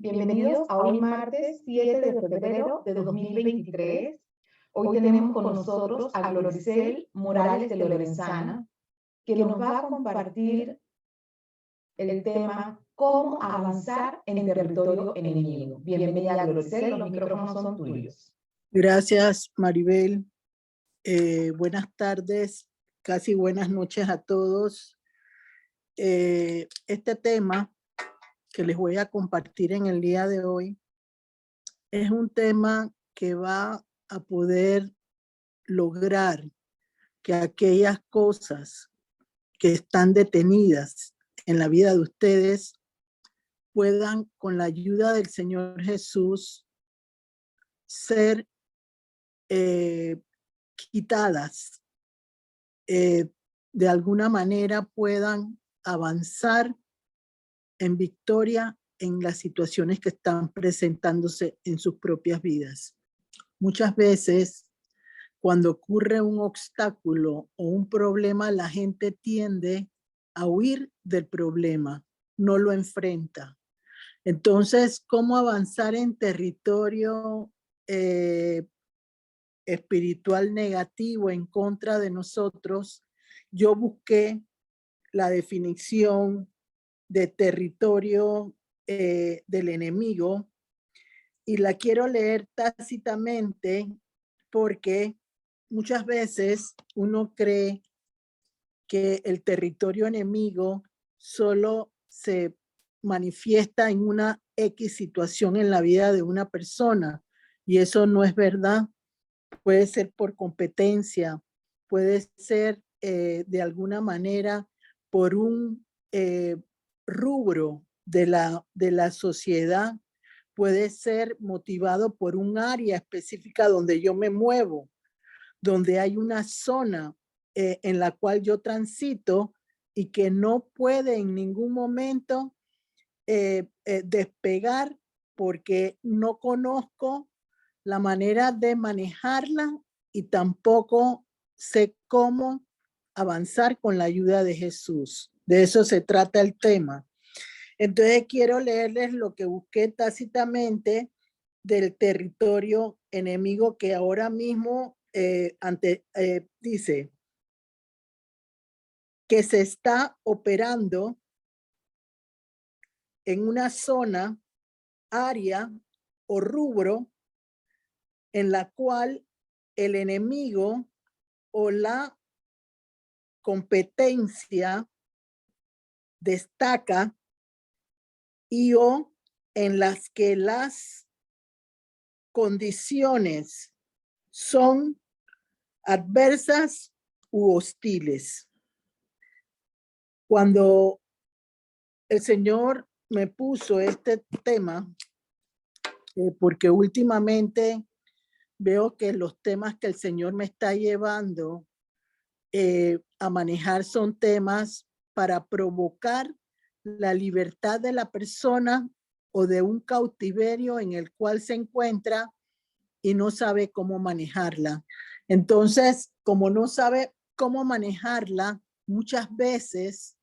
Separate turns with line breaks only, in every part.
Bienvenidos a hoy martes 7 de febrero de 2023. Hoy tenemos con nosotros a Gloricel Morales de Lorenzana, que nos va a compartir el tema cómo avanzar en territorio enemigo. Bienvenida, Gloricel, los micrófonos son tuyos.
Gracias, Maribel. Buenas tardes, casi buenas noches a todos. Este tema que les voy a compartir en el día de hoy es un tema que va a poder lograr que aquellas cosas que están detenidas en la vida de ustedes puedan, con la ayuda del Señor Jesús, ser quitadas, de alguna manera puedan avanzar en victoria en las situaciones que están presentándose en sus propias vidas. Muchas veces, cuando ocurre un obstáculo o un problema, la gente tiende a huir del problema, no lo enfrenta. Entonces, ¿cómo avanzar en territorio espiritual negativo en contra de nosotros? Yo busqué la definición de territorio del enemigo y la quiero leer tácitamente porque muchas veces uno cree que el territorio enemigo solo se manifiesta en una X situación en la vida de una persona, y eso no es verdad. Puede ser por competencia, puede ser de alguna manera por un rubro de la sociedad, puede ser motivado por un área específica donde yo me muevo, donde hay una zona en la cual yo transito y que no puede en ningún momento despegar porque no conozco la manera de manejarla y tampoco sé cómo avanzar con la ayuda de Jesús. De eso se trata el tema. Entonces quiero leerles lo que busqué tácitamente del territorio enemigo, que ahora mismo dice que se está operando en una zona, área o rubro en la cual el enemigo o la competencia destaca y o en las que las condiciones son adversas u hostiles. Cuando el Señor me puso este tema, porque últimamente veo que los temas que el Señor me está llevando a manejar son temas para provocar la libertad de la persona o de un cautiverio en el cual se encuentra y no sabe cómo manejarla. Entonces, como no sabe cómo manejarla, muchas veces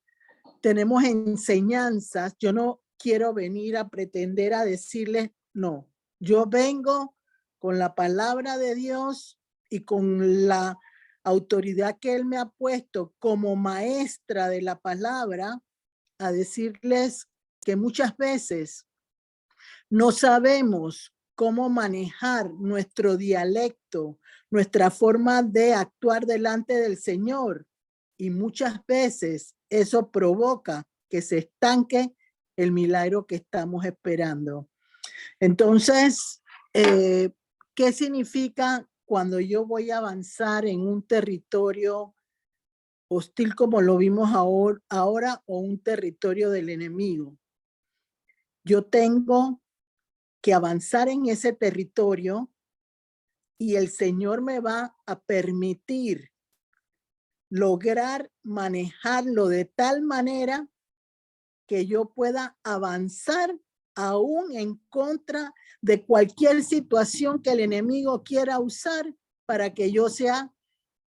tenemos enseñanzas. Yo no quiero venir a pretender a decirles, no, yo vengo con la palabra de Dios y con la autoridad que Él me ha puesto como maestra de la palabra, a decirles que muchas veces no sabemos cómo manejar nuestro dialecto, nuestra forma de actuar delante del Señor. Y muchas veces eso provoca que se estanque el milagro que estamos esperando. Entonces, ¿qué significa cuando yo voy a avanzar en un territorio hostil como lo vimos ahora o un territorio del enemigo? Yo tengo que avanzar en ese territorio y el Señor me va a permitir lograr manejarlo de tal manera que yo pueda avanzar aún en contra de cualquier situación que el enemigo quiera usar para que yo sea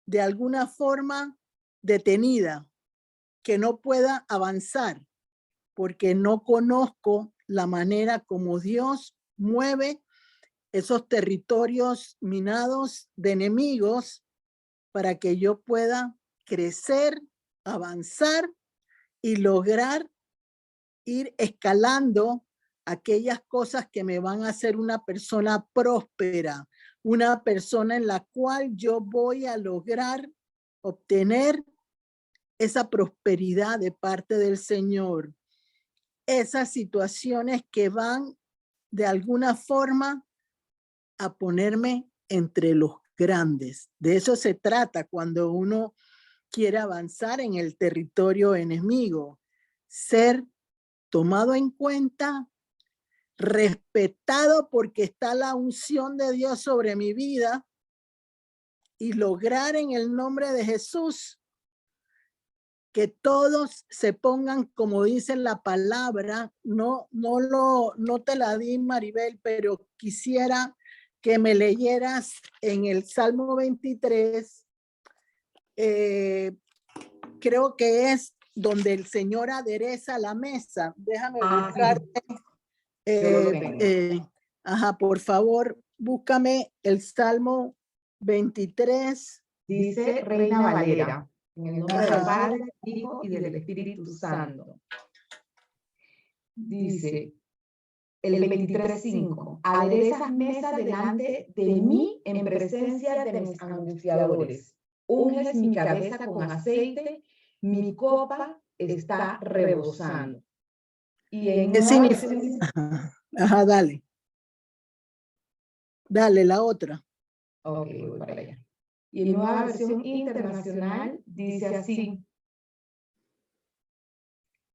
de alguna forma detenida, que no pueda avanzar. porque no conozco la manera como Dios mueve esos territorios minados de enemigos para que yo pueda crecer, avanzar y lograr ir escalando aquellas cosas que me van a hacer una persona próspera, una persona en la cual yo voy a lograr obtener esa prosperidad de parte del Señor. Esas situaciones que van de alguna forma a ponerme entre los grandes. De eso se trata cuando uno quiere avanzar en el territorio enemigo. Ser tomado en cuenta, respetado porque está la unción de Dios sobre mi vida y lograr en el nombre de Jesús que todos se pongan, como dice la palabra, no te la di, Maribel, pero quisiera que me leyeras en el Salmo 23, creo que es donde el Señor adereza la mesa. Déjame buscarte. Ajá, por favor, búscame el Salmo 23.
Dice Reina Valera, en el nombre del Padre, del Hijo y del Espíritu Santo. Dice el 23:5, aderezas mesa delante de mí en presencia de mis angustiadores. Unges mi cabeza con aceite, mi copa está rebosando. Y en
¿Qué significa? Ajá, dale. Dale, la otra.
Ok, voy para allá. Y en Nueva Versión Internacional dice así: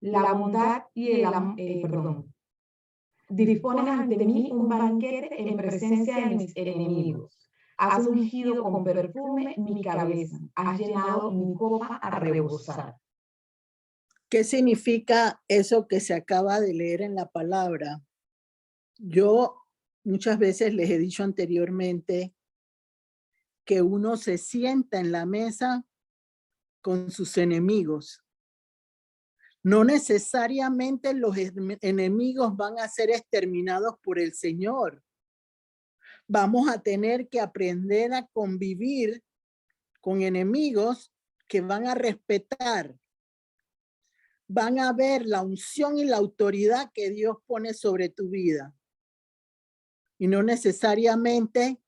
la bondad y el perdón, dispones ante mí un banquete en presencia de mis enemigos. Has ungido con perfume mi cabeza, has llenado mi copa a rebosar.
¿Qué significa eso que se acaba de leer en la palabra? Yo muchas veces les he dicho anteriormente que uno se sienta en la mesa con sus enemigos. No necesariamente los enemigos van a ser exterminados por el Señor. Vamos a tener que aprender a convivir con enemigos que van a respetar, van a ver la unción y la autoridad que Dios pone sobre tu vida. Y no necesariamente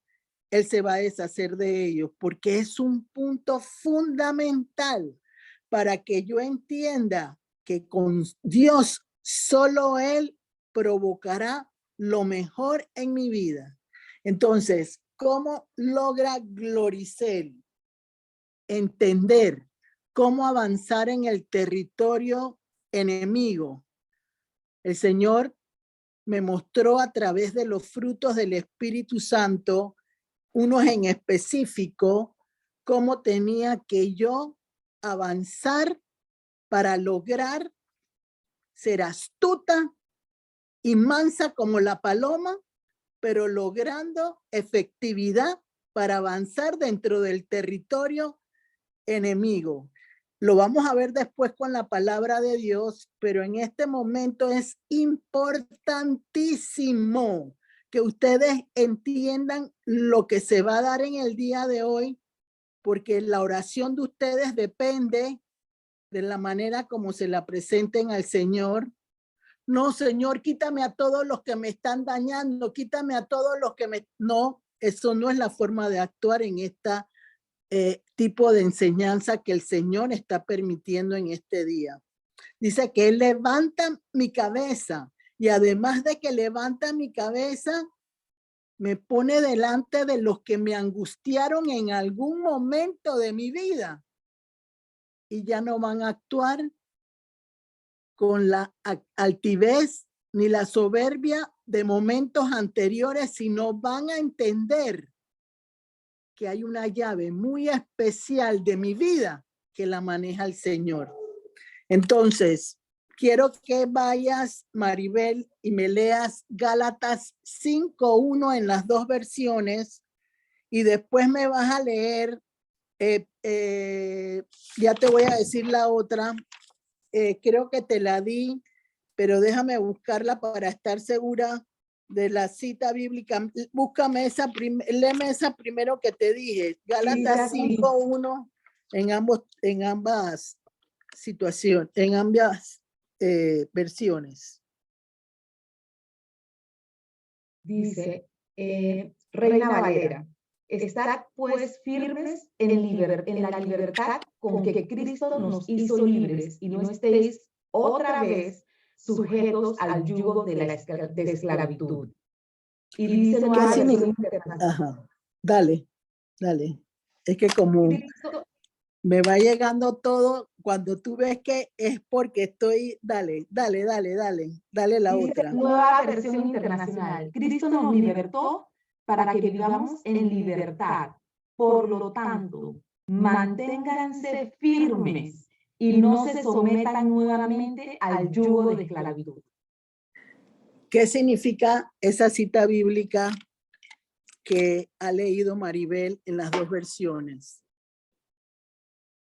Él se va a deshacer de ellos, porque es un punto fundamental para que yo entienda que con Dios solo Él provocará lo mejor en mi vida. Entonces, ¿cómo logra Gloricel entender cómo avanzar en el territorio enemigo? El Señor me mostró a través de los frutos del Espíritu Santo, unos en específico, cómo tenía que yo avanzar para lograr ser astuta y mansa como la paloma, pero logrando efectividad para avanzar dentro del territorio enemigo. Lo vamos a ver después con la palabra de Dios, pero en este momento es importantísimo que ustedes entiendan lo que se va a dar en el día de hoy, porque la oración de ustedes depende de la manera como se la presenten al Señor. No, Señor, quítame a todos los que me están dañando, quítame a todos los que me... No, eso no es la forma de actuar en esta tipo de enseñanza que el Señor está permitiendo en este día. Dice que Él levanta mi cabeza y además de que levanta mi cabeza, me pone delante de los que me angustiaron en algún momento de mi vida y ya no van a actuar con la altivez ni la soberbia de momentos anteriores, sino van a entender que hay una llave muy especial de mi vida que la maneja el Señor. Entonces, quiero que vayas, Maribel, y me leas Gálatas 5:1 en las dos versiones y después me vas a leer, ya te voy a decir la otra, creo que te la di pero déjame buscarla para estar segura de la cita bíblica. Búscame léeme esa primero que te dije, Gálatas 5:1 en ambas situaciones, en ambas versiones.
Dice, Reina Valera, estad pues firmes en la libertad con que Cristo nos hizo libres y no estéis otra vez sujetos al yugo de la esclavitud. Y dice
¿Qué
nueva versión
significa?
internacional.
Ajá, dale. Es que como
Cristo,
me va llegando todo, cuando tú ves que es porque estoy, dale la
dice
otra.
nueva versión internacional. Cristo nos libertó para que vivamos en libertad. Por lo tanto, manténganse firmes y no se sometan nuevamente al yugo de esclavitud.
¿Qué significa esa cita bíblica que ha leído Maribel en las dos versiones?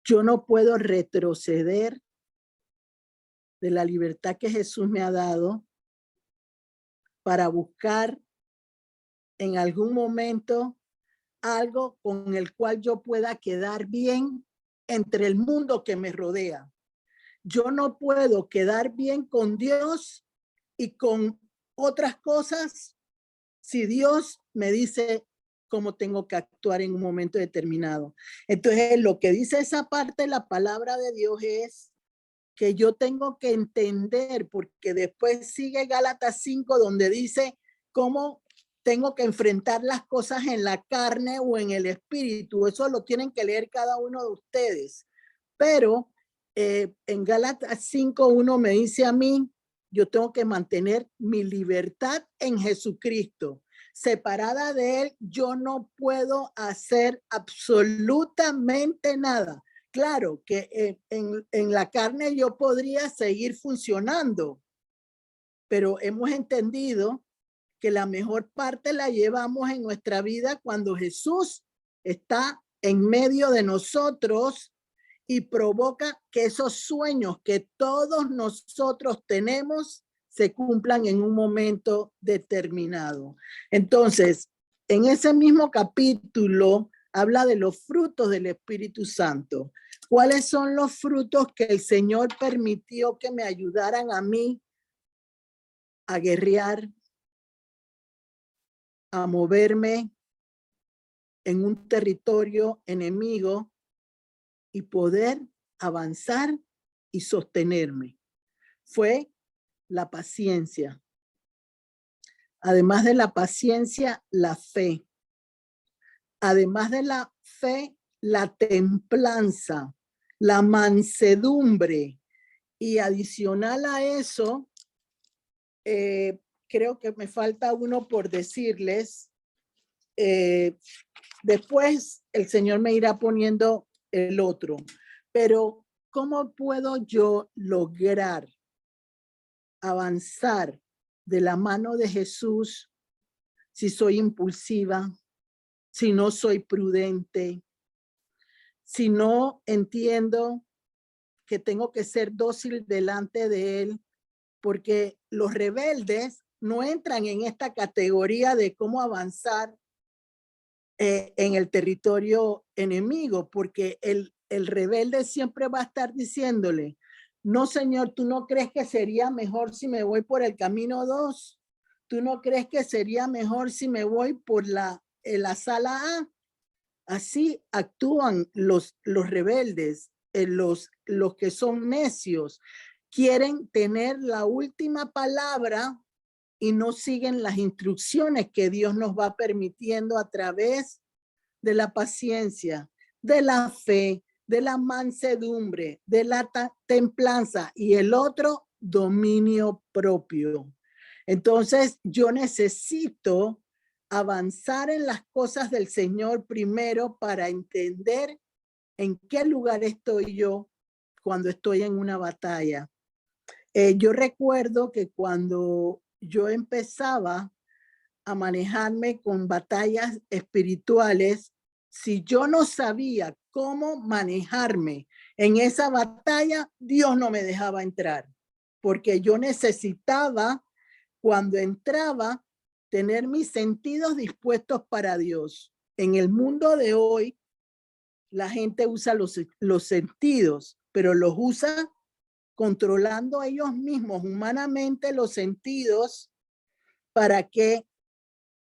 Yo no puedo retroceder de la libertad que Jesús me ha dado para buscar en algún momento algo con el cual yo pueda quedar bien entre el mundo que me rodea. Yo no puedo quedar bien con Dios y con otras cosas si Dios me dice cómo tengo que actuar en un momento determinado. Entonces, lo que dice esa parte de la palabra de Dios es que yo tengo que entender, porque después sigue Gálatas 5, donde dice cómo tengo que enfrentar las cosas en la carne o en el espíritu. Eso lo tienen que leer cada uno de ustedes. Pero en Gálatas 5:1 me dice a mí, yo tengo que mantener mi libertad en Jesucristo. Separada de Él, yo no puedo hacer absolutamente nada. Claro que en la carne yo podría seguir funcionando, pero hemos entendido que la mejor parte la llevamos en nuestra vida cuando Jesús está en medio de nosotros y provoca que esos sueños que todos nosotros tenemos se cumplan en un momento determinado. Entonces, en ese mismo capítulo habla de los frutos del Espíritu Santo. ¿Cuáles son los frutos que el Señor permitió que me ayudaran a mí a guerrear, a moverme en un territorio enemigo y poder avanzar y sostenerme? Fue la paciencia. Además de la paciencia, la fe. Además de la fe, la templanza, la mansedumbre. Y adicional a eso, creo que me falta uno por decirles. Después el Señor me irá poniendo el otro. Pero ¿cómo puedo yo lograr avanzar de la mano de Jesús si soy impulsiva, si no soy prudente, si no entiendo que tengo que ser dócil delante de Él? Porque los rebeldes no entran en esta categoría de cómo avanzar en el territorio enemigo, porque el rebelde siempre va a estar diciéndole, no, Señor, ¿tú no crees que sería mejor si me voy por el camino 2? ¿Tú no crees que sería mejor si me voy por la sala A? Así actúan los rebeldes, los que son necios. Quieren tener la última palabra y no siguen las instrucciones que Dios nos va permitiendo a través de la paciencia, de la fe, de la mansedumbre, de la templanza y el otro, dominio propio. Entonces, yo necesito avanzar en las cosas del Señor primero para entender en qué lugar estoy yo cuando estoy en una batalla. Yo recuerdo que cuando yo empezaba a manejarme con batallas espirituales, si yo no sabía cómo manejarme en esa batalla, Dios no me dejaba entrar. porque yo necesitaba, cuando entraba, tener mis sentidos dispuestos para Dios. En el mundo de hoy, la gente usa los sentidos, pero los usa controlando ellos mismos humanamente los sentidos para que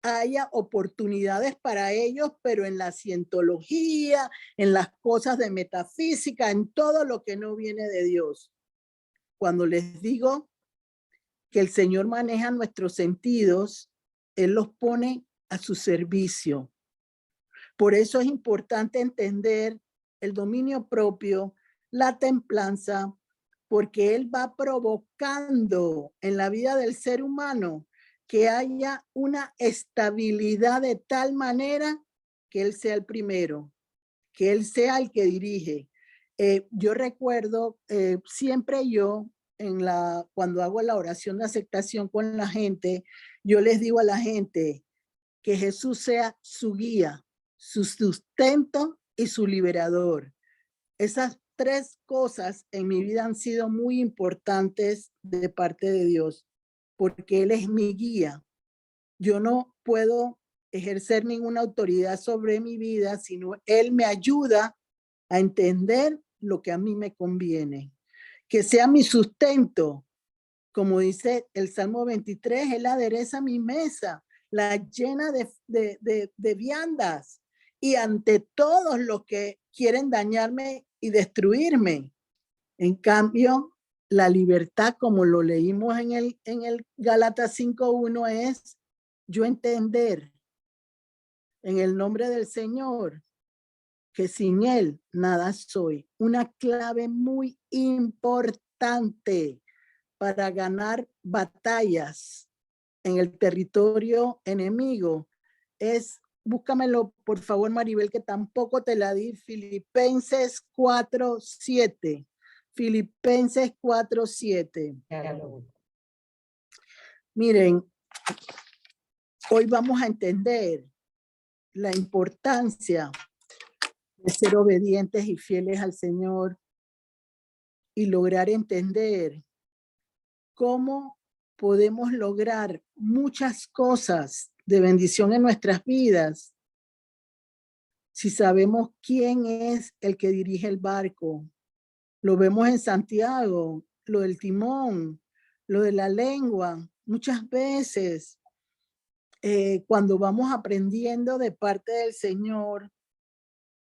haya oportunidades para ellos, pero en la cientología, en las cosas de metafísica, en todo lo que no viene de Dios. Cuando les digo que el Señor maneja nuestros sentidos, Él los pone a su servicio. Por eso es importante entender el dominio propio, la templanza, porque Él va provocando en la vida del ser humano que haya una estabilidad de tal manera que Él sea el primero, que Él sea el que dirige. Yo recuerdo siempre yo, cuando hago la oración de aceptación con la gente, yo les digo a la gente que Jesús sea su guía, su sustento y su liberador. Esas tres cosas en mi vida han sido muy importantes de parte de Dios, porque Él es mi guía. Yo no puedo ejercer ninguna autoridad sobre mi vida, sino Él me ayuda a entender lo que a mí me conviene. Que sea mi sustento, como dice el Salmo 23, Él adereza mi mesa, la llena de viandas, y ante todos los que quieren dañarme y destruirme. En cambio, la libertad, como lo leímos en el Gálatas 5:1, es yo entender en el nombre del Señor que sin Él nada soy. Una clave muy importante para ganar batallas en el territorio enemigo es, búscamelo por favor Maribel, que tampoco te la di, Filipenses 4:7. Filipenses 4:7. Miren, hoy vamos a entender la importancia de ser obedientes y fieles al Señor y lograr entender cómo podemos lograr muchas cosas de bendición en nuestras vidas si sabemos quién es el que dirige el barco. Lo vemos en Santiago, lo del timón, lo de la lengua. Muchas veces cuando vamos aprendiendo de parte del Señor,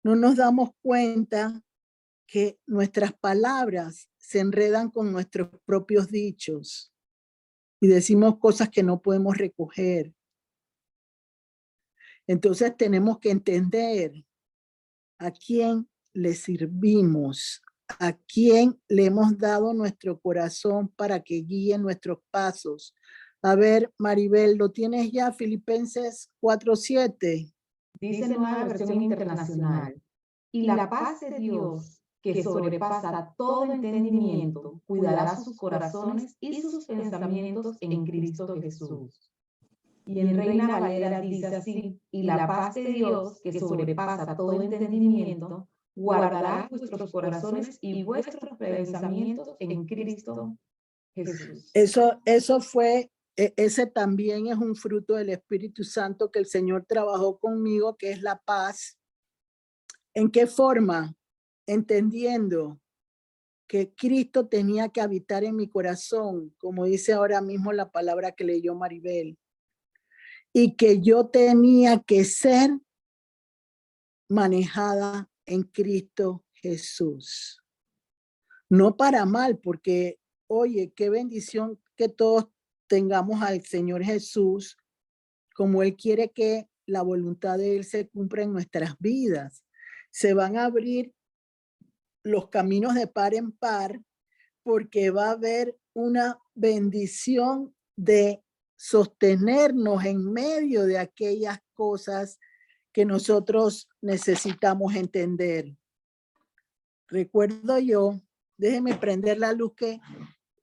no nos damos cuenta que nuestras palabras se enredan con nuestros propios dichos y decimos cosas que no podemos recoger. Entonces tenemos que entender a quién le servimos, a quién le hemos dado nuestro corazón para que guíe nuestros pasos. A ver, Maribel, ¿lo tienes ya? Filipenses 4:7.
Dice Nueva Versión Internacional. Y la paz de Dios, que sobrepasa todo entendimiento, cuidará sus corazones y sus pensamientos en Cristo Jesús. Y en Reina Valera dice así: y la paz de Dios, que sobrepasa todo entendimiento, guardará vuestros corazones y vuestros pensamientos en Cristo Jesús.
Eso fue, ese también es un fruto del Espíritu Santo que el Señor trabajó conmigo, que es la paz. ¿En qué forma? Entendiendo que Cristo tenía que habitar en mi corazón, como dice ahora mismo la palabra que leyó Maribel, y que yo tenía que ser manejada en Cristo Jesús. No para mal, porque, oye, qué bendición que todos tengamos al Señor Jesús, como Él quiere que la voluntad de Él se cumpla en nuestras vidas. Se van a abrir los caminos de par en par, porque va a haber una bendición de sostenernos en medio de aquellas cosas que nosotros necesitamos entender. Recuerdo yo, déjenme prender la luz, que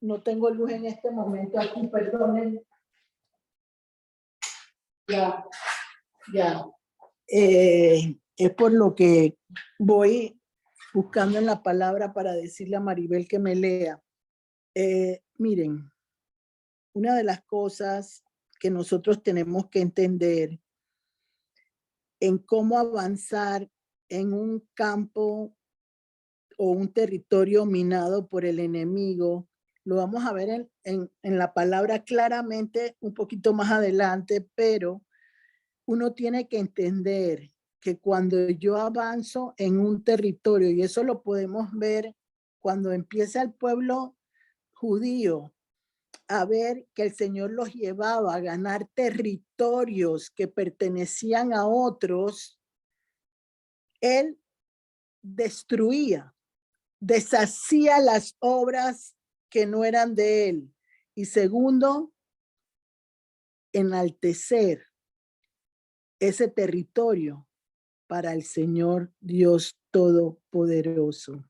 no tengo luz en este momento aquí, perdonen. Ya. Es por lo que voy buscando en la palabra para decirle a Maribel que me lea. Miren, una de las cosas que nosotros tenemos que entender en cómo avanzar en un campo o un territorio minado por el enemigo, lo vamos a ver en la palabra claramente un poquito más adelante, pero uno tiene que entender que cuando yo avanzo en un territorio, y eso lo podemos ver cuando empieza el pueblo judío a ver que el Señor los llevaba a ganar territorios que pertenecían a otros, Él destruía, deshacía las obras que no eran de Él. Y segundo, enaltecer ese territorio para el Señor Dios Todopoderoso.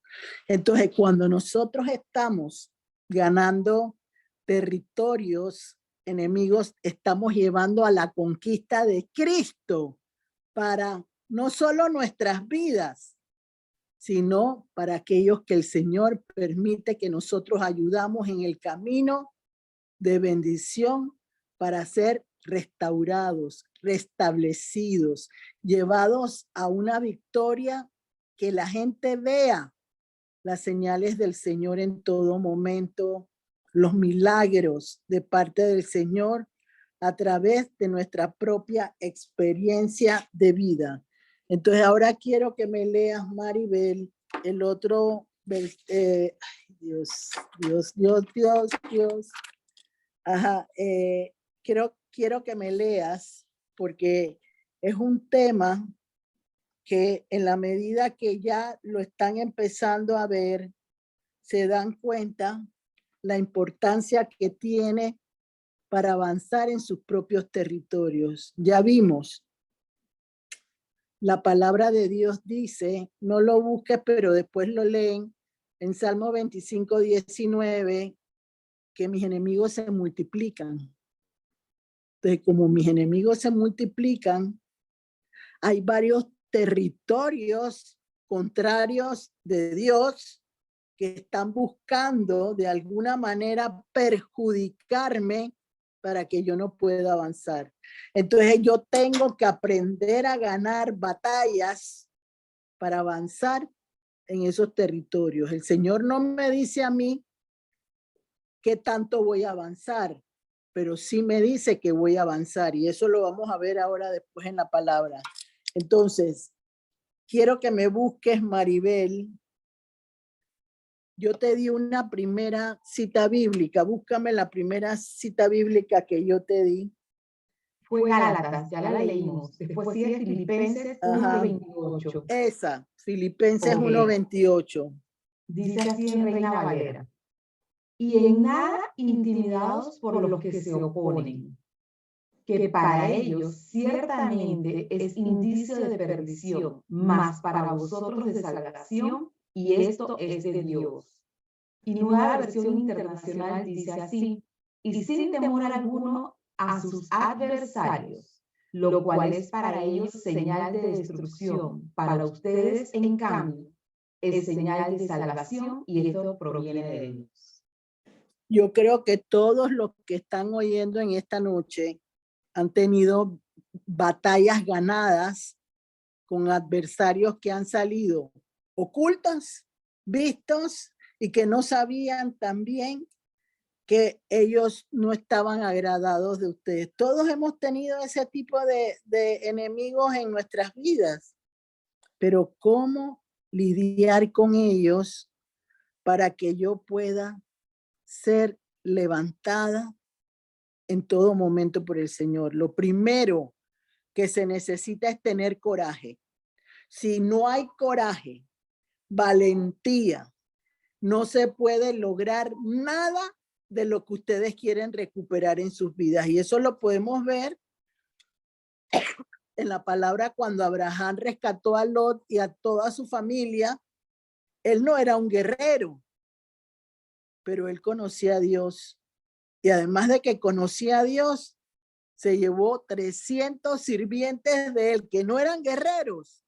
Entonces, cuando nosotros estamos ganando territorios enemigos, estamos llevando a la conquista de Cristo para no solo nuestras vidas, sino para aquellos que el Señor permite que nosotros ayudamos en el camino de bendición para ser restaurados, restablecidos, llevados a una victoria, que la gente vea las señales del Señor en todo momento, los milagros de parte del Señor a través de nuestra propia experiencia de vida. Entonces ahora quiero que me leas, Maribel, el otro, Dios. Ajá, quiero que me leas porque es un tema que en la medida que ya lo están empezando a ver, se dan cuenta la importancia que tiene para avanzar en sus propios territorios. Ya vimos, la palabra de Dios dice, no lo busques, pero después lo leen en Salmo 25:19, que mis enemigos se multiplican. Entonces, como mis enemigos se multiplican, hay varios territorios contrarios de Dios que están buscando de alguna manera perjudicarme para que yo no pueda avanzar. Entonces yo tengo que aprender a ganar batallas para avanzar en esos territorios. El Señor no me dice a mí qué tanto voy a avanzar, pero sí me dice que voy a avanzar, y eso lo vamos a ver ahora después en la palabra. Entonces, quiero que me busques, Maribel. Yo te di una primera cita bíblica. Búscame la primera cita bíblica que yo te di.
Fue Gálatas, ya la leímos. Después sigue Filipenses 1:28.
Esa, Filipenses
Ok.
1:28.
Dice así en Reina Valera: y en nada intimidados por los que se oponen, que para ellos ciertamente es indicio de perdición, mas para vosotros de salvación, y esto es de Dios. Y Nueva Versión Internacional dice así: y sin temor alguno a sus adversarios, lo cual es para ellos señal de destrucción, para ustedes, en cambio, es señal de salvación, y esto proviene de Dios.
Yo creo que todos los que están oyendo en esta noche han tenido batallas ganadas con adversarios que han salido ocultos, vistos, y que no sabían también que ellos no estaban agradados de ustedes. Todos hemos tenido ese tipo de enemigos en nuestras vidas, pero ¿cómo lidiar con ellos para que yo pueda ser levantada en todo momento por el Señor? Lo primero que se necesita es tener coraje. Si no hay coraje, valentía, no se puede lograr nada de lo que ustedes quieren recuperar en sus vidas. Y eso lo podemos ver en la palabra cuando Abraham rescató a Lot y a toda su familia. Él no era un guerrero, pero él conocía a Dios. Y además de que conocía a Dios, se llevó 300 sirvientes de él que no eran guerreros,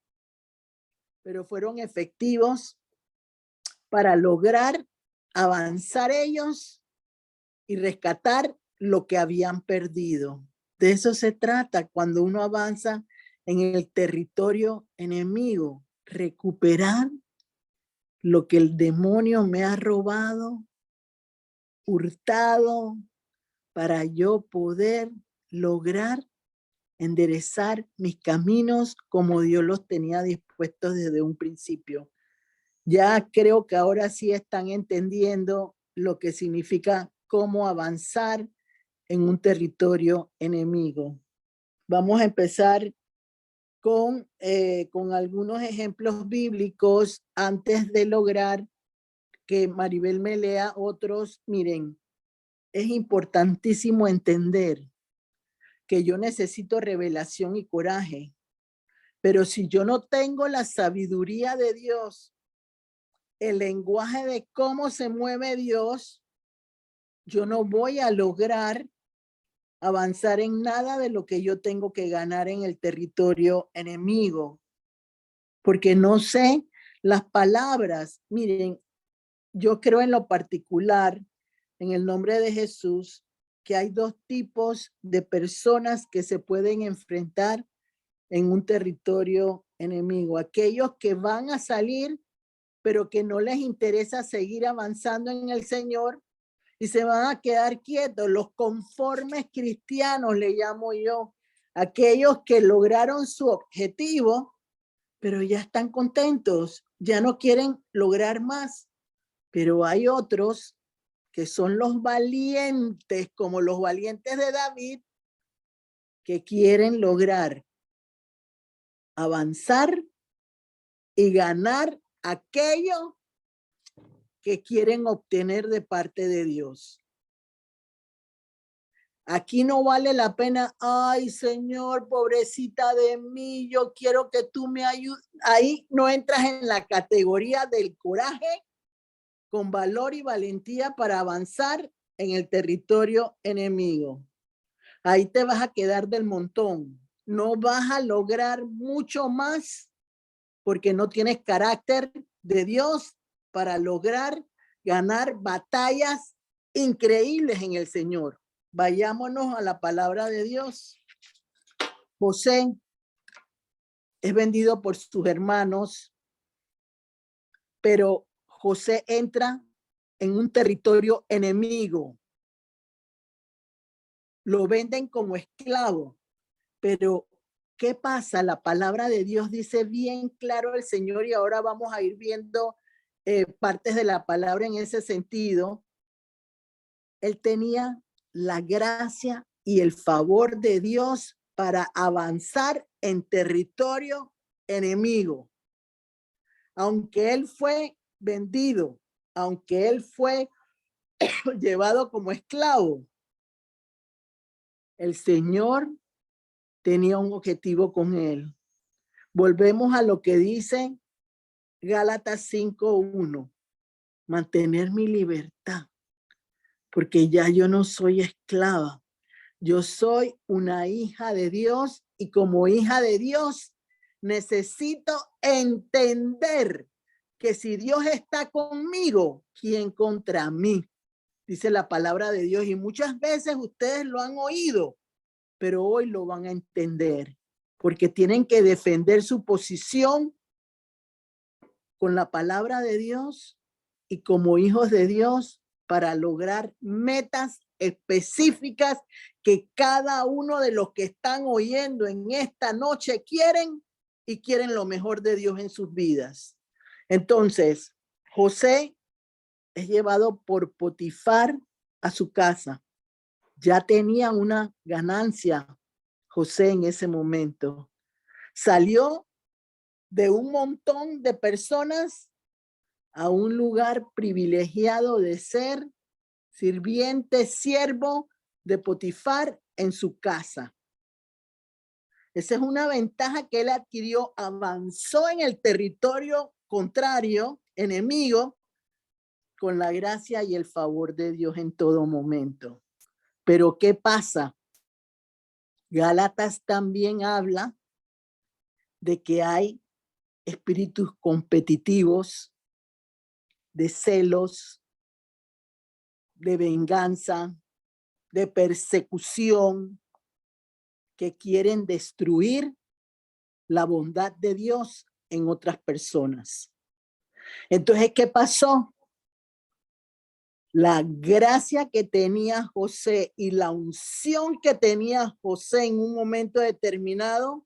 pero fueron efectivos para lograr avanzar ellos y rescatar lo que habían perdido. De eso se trata cuando uno avanza en el territorio enemigo, recuperar lo que el demonio me ha robado, hurtado, para yo poder lograr enderezar mis caminos como Dios los tenía dispuestos desde un principio. Ya creo que ahora sí están entendiendo lo que significa cómo avanzar en un territorio enemigo. Vamos a empezar con algunos ejemplos bíblicos antes de lograr que Maribel me lea otros. Miren, es importantísimo entender que yo necesito revelación y coraje, pero si yo no tengo la sabiduría de Dios, el lenguaje de cómo se mueve Dios, yo no voy a lograr avanzar en nada de lo que yo tengo que ganar en el territorio enemigo, porque no sé las palabras. Miren, yo creo en lo particular, en el nombre de Jesús, que hay dos tipos de personas que se pueden enfrentar en un territorio enemigo. Aquellos que van a salir, pero que no les interesa seguir avanzando en el Señor y se van a quedar quietos. Los conformes cristianos, le llamo yo, aquellos que lograron su objetivo, pero ya están contentos, ya no quieren lograr más. Pero hay otros que son los valientes, como los valientes de David, que quieren lograr avanzar y ganar aquello que quieren obtener de parte de Dios. Aquí no vale la pena, ay Señor, pobrecita de mí, yo quiero que tú me ayudes. Ahí no entras en la categoría del coraje con valor y valentía para avanzar en el territorio enemigo. Ahí te vas a quedar del montón. No vas a lograr mucho más porque no tienes carácter de Dios para lograr ganar batallas increíbles en el Señor. Vayámonos a la palabra de Dios. José es vendido por sus hermanos, pero José entra en un territorio enemigo. Lo venden como esclavo, pero ¿qué pasa? La palabra de Dios dice bien claro el Señor, y ahora vamos a ir viendo partes de la palabra en ese sentido. Él tenía la gracia y el favor de Dios para avanzar en territorio enemigo. Aunque él fue vendido, aunque él fue llevado como esclavo, el Señor tenía un objetivo con él. Volvemos a lo que dice Gálatas 5:1, mantener mi libertad, porque ya yo no soy esclava, yo soy una hija de Dios, y como hija de Dios necesito entender que si Dios está conmigo, ¿quién contra mí? Dice la palabra de Dios, y muchas veces ustedes lo han oído, pero hoy lo van a entender, porque tienen que defender su posición con la palabra de Dios y como hijos de Dios para lograr metas específicas que cada uno de los que están oyendo en esta noche quieren, y quieren lo mejor de Dios en sus vidas. Entonces, José es llevado por Potifar a su casa. Ya tenía una ganancia José en ese momento. Salió de un montón de personas a un lugar privilegiado de ser sirviente, siervo de Potifar en su casa. Esa es una ventaja que él adquirió. Avanzó en el territorio contrario, enemigo, con la gracia y el favor de Dios en todo momento. Pero ¿qué pasa? Gálatas también habla de que hay espíritus competitivos, de celos, de venganza, de persecución, que quieren destruir la bondad de Dios en otras personas. Entonces, ¿qué pasó? La gracia que tenía José y la unción que tenía José en un momento determinado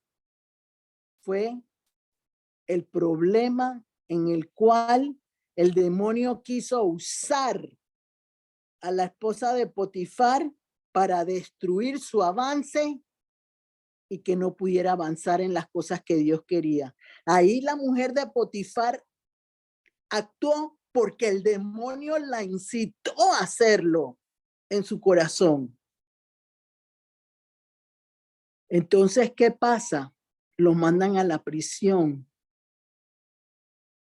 fue el problema en el cual el demonio quiso usar a la esposa de Potifar para destruir su avance y que no pudiera avanzar en las cosas que Dios quería. Ahí la mujer de Potifar actuó porque el demonio la incitó a hacerlo en su corazón. Entonces, ¿qué pasa? Los mandan a la prisión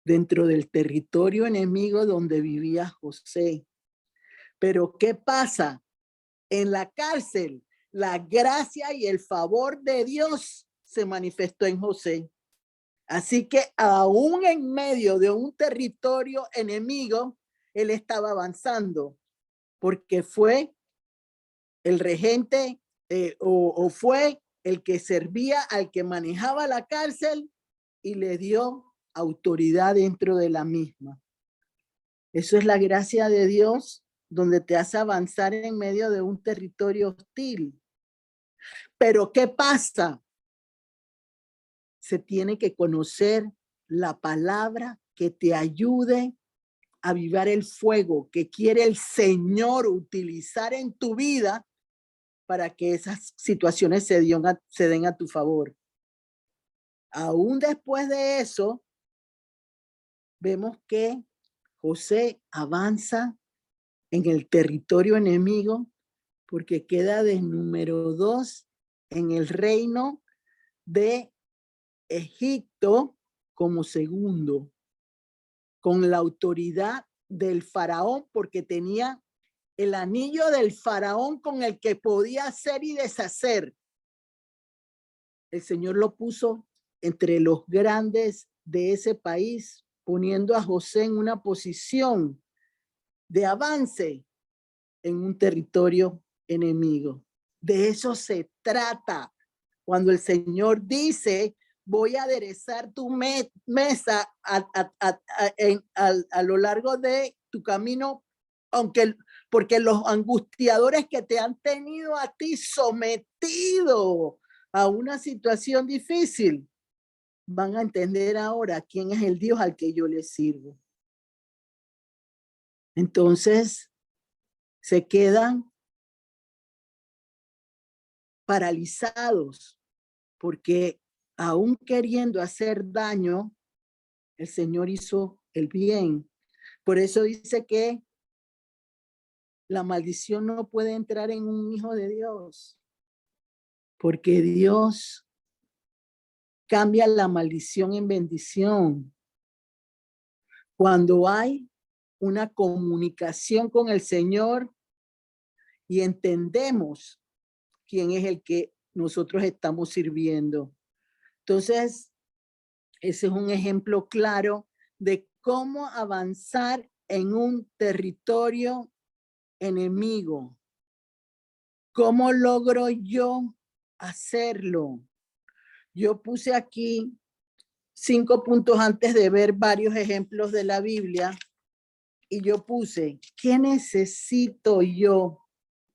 dentro del territorio enemigo donde vivía José. Pero ¿qué pasa? En la cárcel, la gracia y el favor de Dios se manifestó en José. Así que aún en medio de un territorio enemigo, él estaba avanzando porque fue el regente o fue el que servía al que manejaba la cárcel y le dio autoridad dentro de la misma. Eso es la gracia de Dios, donde te hace avanzar en medio de un territorio hostil. Pero ¿qué pasa? Se tiene que conocer la palabra que te ayude a avivar el fuego que quiere el Señor utilizar en tu vida para que esas situaciones se den a tu favor. Aún después de eso, vemos que José avanza en el territorio enemigo porque queda de número 2 en el reino de Egipto como segundo, con la autoridad del faraón, porque tenía el anillo del faraón con el que podía hacer y deshacer. El Señor lo puso entre los grandes de ese país, poniendo a José en una posición de avance en un territorio enemigo. De eso se trata. Cuando el Señor dice, voy a aderezar tu mesa a lo largo de tu camino, porque los angustiadores que te han tenido a ti sometido a una situación difícil, van a entender ahora quién es el Dios al que yo les sirvo. Entonces, se quedan paralizados porque aún queriendo hacer daño, el Señor hizo el bien. Por eso dice que la maldición no puede entrar en un hijo de Dios, porque Dios cambia la maldición en bendición. Cuando hay una comunicación con el Señor y entendemos quién es el que nosotros estamos sirviendo. Entonces, ese es un ejemplo claro de cómo avanzar en un territorio enemigo. ¿Cómo logro yo hacerlo? Yo puse aquí 5 puntos antes de ver varios ejemplos de la Biblia y yo puse, ¿qué necesito yo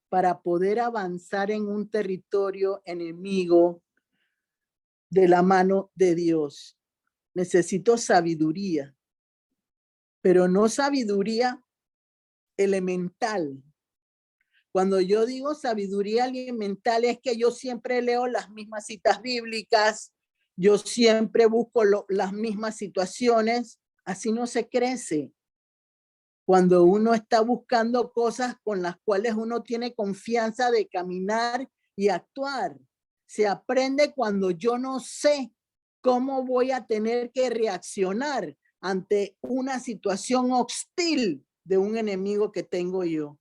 para poder avanzar en un territorio enemigo de la mano de Dios? Necesito sabiduría, pero no sabiduría elemental. Cuando yo digo sabiduría elemental es que yo siempre leo las mismas citas bíblicas, yo siempre busco las mismas situaciones, así no se crece. Cuando uno está buscando cosas con las cuales uno tiene confianza de caminar y actuar, se aprende cuando yo no sé cómo voy a tener que reaccionar ante una situación hostil de un enemigo que tengo yo.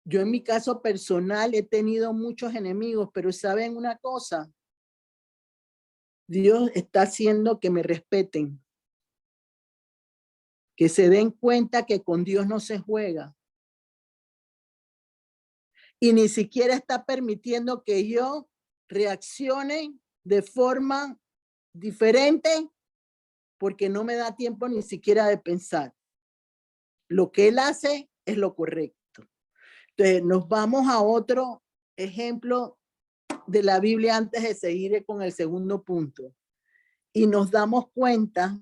Yo en mi caso personal he tenido muchos enemigos, pero ¿saben una cosa? Dios está haciendo que me respeten, que se den cuenta que con Dios no se juega. Y ni siquiera está permitiendo que yo reaccione de forma diferente porque no me da tiempo ni siquiera de pensar. Lo que él hace es lo correcto. Entonces, nos vamos a otro ejemplo de la Biblia antes de seguir con el segundo punto. Y nos damos cuenta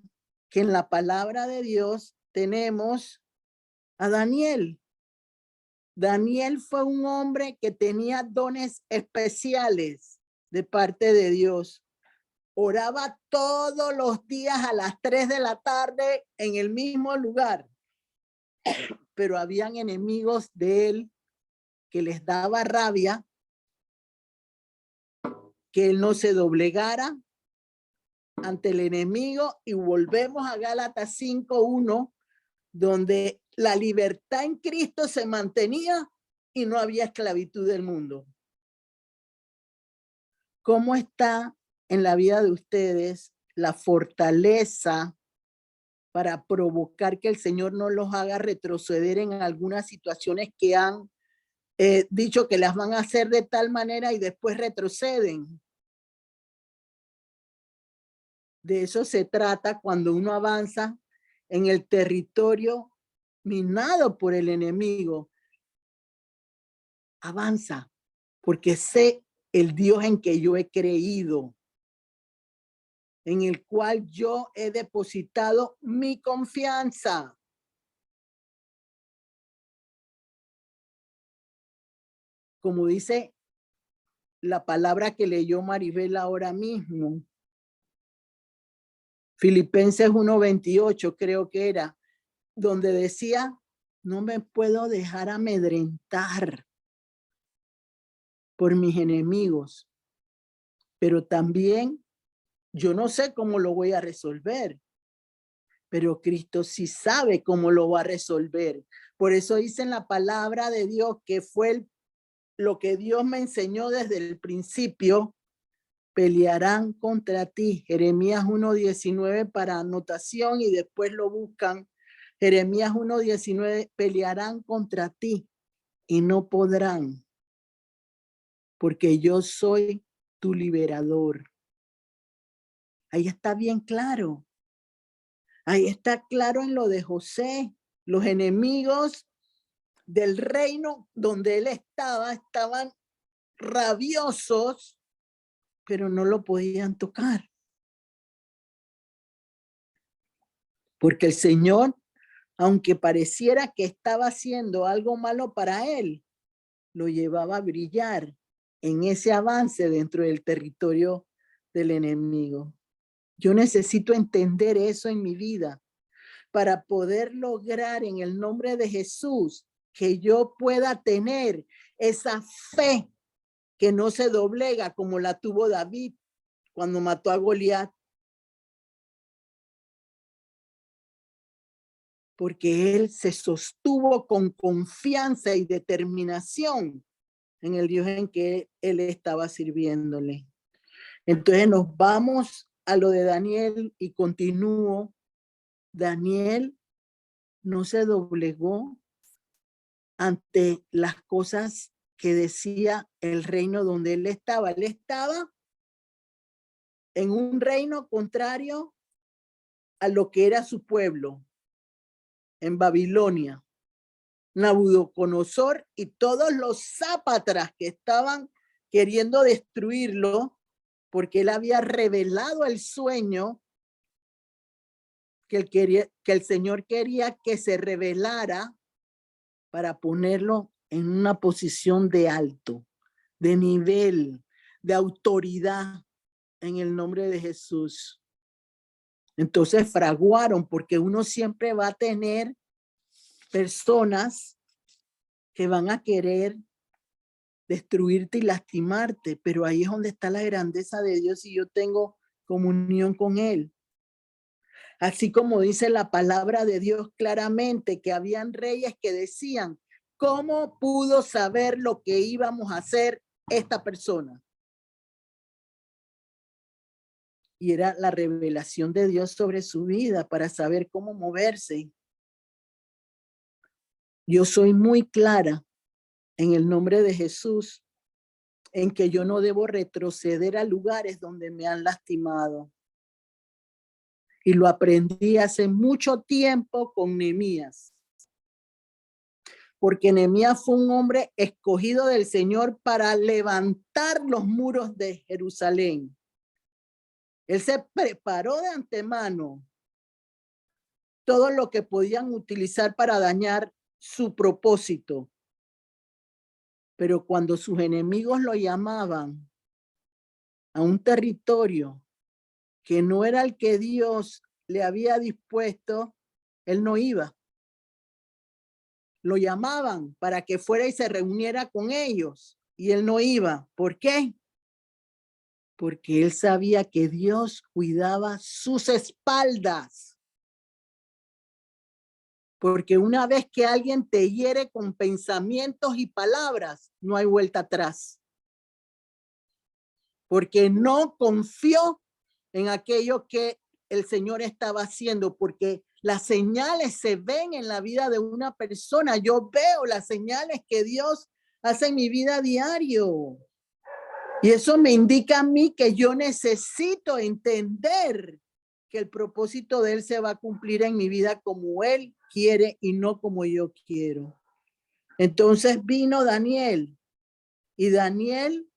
que en la palabra de Dios tenemos a Daniel. Daniel fue un hombre que tenía dones especiales de parte de Dios. Oraba todos los días a las 3 de la tarde en el mismo lugar. Pero habían enemigos de él que les daba rabia que él no se doblegara ante el enemigo, y volvemos a Gálatas 5:1, donde la libertad en Cristo se mantenía y no había esclavitud del mundo. ¿Cómo está en la vida de ustedes la fortaleza para provocar que el Señor no los haga retroceder en algunas situaciones que han dicho que las van a hacer de tal manera y después retroceden? De eso se trata cuando uno avanza en el territorio minado por el enemigo. Avanza, porque sé el Dios en que yo he creído, en el cual yo he depositado mi confianza. Como dice la palabra que leyó Maribel ahora mismo, Filipenses 1:28 creo que era, donde decía, no me puedo dejar amedrentar por mis enemigos, pero también yo no sé cómo lo voy a resolver, pero Cristo sí sabe cómo lo va a resolver. Por eso dice en la palabra de Dios que fue lo que Dios me enseñó desde el principio: pelearán contra ti. Jeremías 1:19 para anotación y después lo buscan. Jeremías 1:19, pelearán contra ti y no podrán, porque yo soy tu liberador. Ahí está bien claro. Ahí está claro en lo de José. Los enemigos del reino donde él estaba estaban rabiosos, pero no lo podían tocar. Porque el Señor, aunque pareciera que estaba haciendo algo malo para él, lo llevaba a brillar en ese avance dentro del territorio del enemigo. Yo necesito entender eso en mi vida para poder lograr en el nombre de Jesús que yo pueda tener esa fe que no se doblega como la tuvo David cuando mató a Goliat. Porque él se sostuvo con confianza y determinación en el Dios en que él estaba sirviéndole. Entonces nos vamos a lo de Daniel y continúo. Daniel no se doblegó ante las cosas que decía el reino donde él estaba. Él estaba en un reino contrario a lo que era su pueblo, en Babilonia. Nabucodonosor y todos los sátrapas que estaban queriendo destruirlo, porque él había revelado el sueño que el Señor quería que se revelara para ponerlo en una posición de alto, de nivel, de autoridad en el nombre de Jesús. Entonces fraguaron, porque uno siempre va a tener personas que van a querer destruirte y lastimarte, pero ahí es donde está la grandeza de Dios y yo tengo comunión con Él. Así como dice la palabra de Dios claramente que habían reyes que decían, ¿cómo pudo saber lo que íbamos a hacer esta persona? Y era la revelación de Dios sobre su vida para saber cómo moverse. yo soy muy clara en el nombre de Jesús en que yo no debo retroceder a lugares donde me han lastimado. Y lo aprendí hace mucho tiempo con Nehemías. Porque Nehemías fue un hombre escogido del Señor para levantar los muros de Jerusalén. Él se preparó de antemano todo lo que podían utilizar para dañar su propósito. Pero cuando sus enemigos lo llamaban a un territorio que no era el que Dios le había dispuesto, él no iba. Lo llamaban para que fuera y se reuniera con ellos y él no iba. ¿Por qué? Porque él sabía que Dios cuidaba sus espaldas. Porque una vez que alguien te hiere con pensamientos y palabras, no hay vuelta atrás. Porque no confió en aquello que el Señor estaba haciendo, porque las señales se ven en la vida de una persona. Yo veo las señales que Dios hace en mi vida diario. Y eso me indica a mí que yo necesito entender que el propósito de Él se va a cumplir en mi vida como Él quiere y no como yo quiero. Entonces vino Daniel y Daniel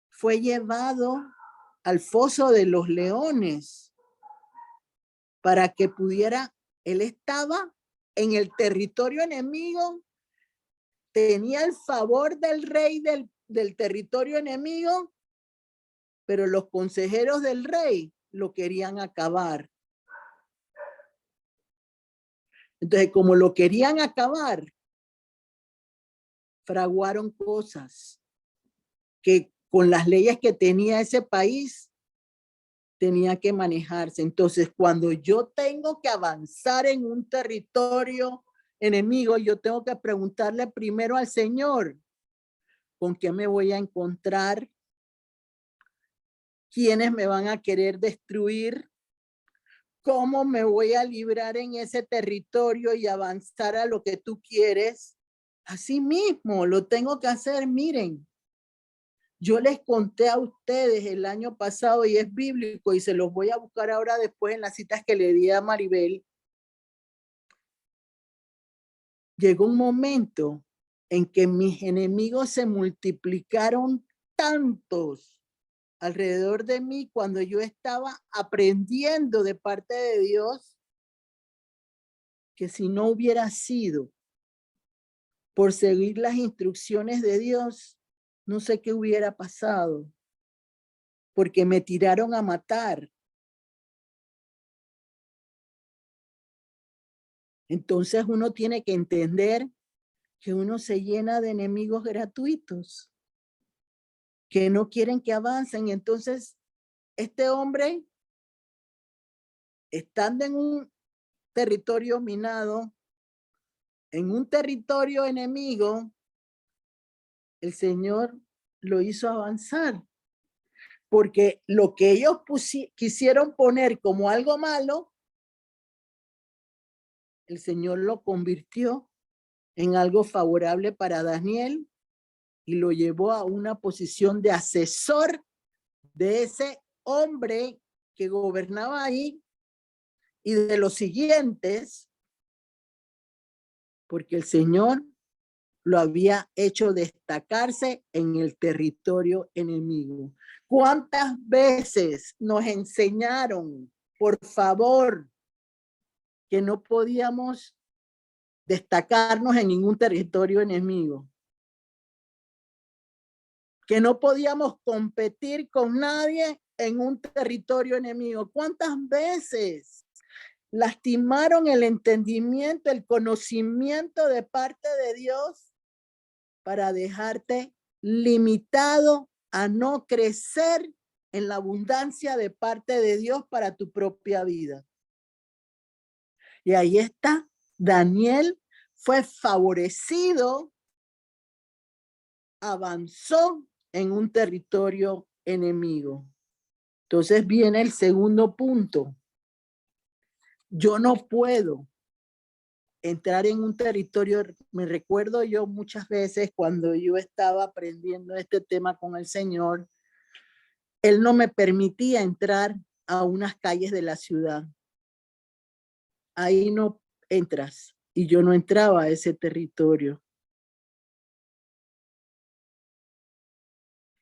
fue llevado al foso de los leones para que pudiera, él estaba en el territorio enemigo, tenía el favor del rey del territorio enemigo, pero los consejeros del rey lo querían acabar. Entonces, como lo querían acabar, fraguaron cosas que con las leyes que tenía ese país tenía que manejarse. Entonces, cuando yo tengo que avanzar en un territorio enemigo, yo tengo que preguntarle primero al Señor, ¿con qué me voy a encontrar? ¿Quiénes me van a querer destruir? ¿Cómo me voy a librar en ese territorio y avanzar a lo que tú quieres? Así mismo lo tengo que hacer. Miren, yo les conté a ustedes el año pasado y es bíblico y se los voy a buscar ahora después en las citas que le di a Maribel. Llegó un momento en que mis enemigos se multiplicaron tantos alrededor de mí cuando yo estaba aprendiendo de parte de Dios, que si no hubiera sido por seguir las instrucciones de Dios, no sé qué hubiera pasado, porque me tiraron a matar. Entonces uno tiene que entender que uno se llena de enemigos gratuitos que no quieren que avancen. Entonces, este hombre, estando en un territorio minado, en un territorio enemigo, el Señor lo hizo avanzar. Porque lo que ellos quisieron poner como algo malo, el Señor lo convirtió en algo favorable para Daniel y lo llevó a una posición de asesor de ese hombre que gobernaba ahí y de los siguientes, porque el Señor lo había hecho destacarse en el territorio enemigo. ¿Cuántas veces nos enseñaron, por favor, que no podíamos destacarnos en ningún territorio enemigo? Que no podíamos competir con nadie en un territorio enemigo. ¿Cuántas veces lastimaron el entendimiento, el conocimiento de parte de Dios para dejarte limitado a no crecer en la abundancia de parte de Dios para tu propia vida? Y ahí está, Daniel fue favorecido, avanzó en un territorio enemigo. Entonces viene el segundo punto. Yo no puedo entrar en un territorio, me recuerdo yo muchas veces cuando yo estaba aprendiendo este tema con el Señor, Él no me permitía entrar a unas calles de la ciudad. Ahí no entras. Y yo no entraba a ese territorio.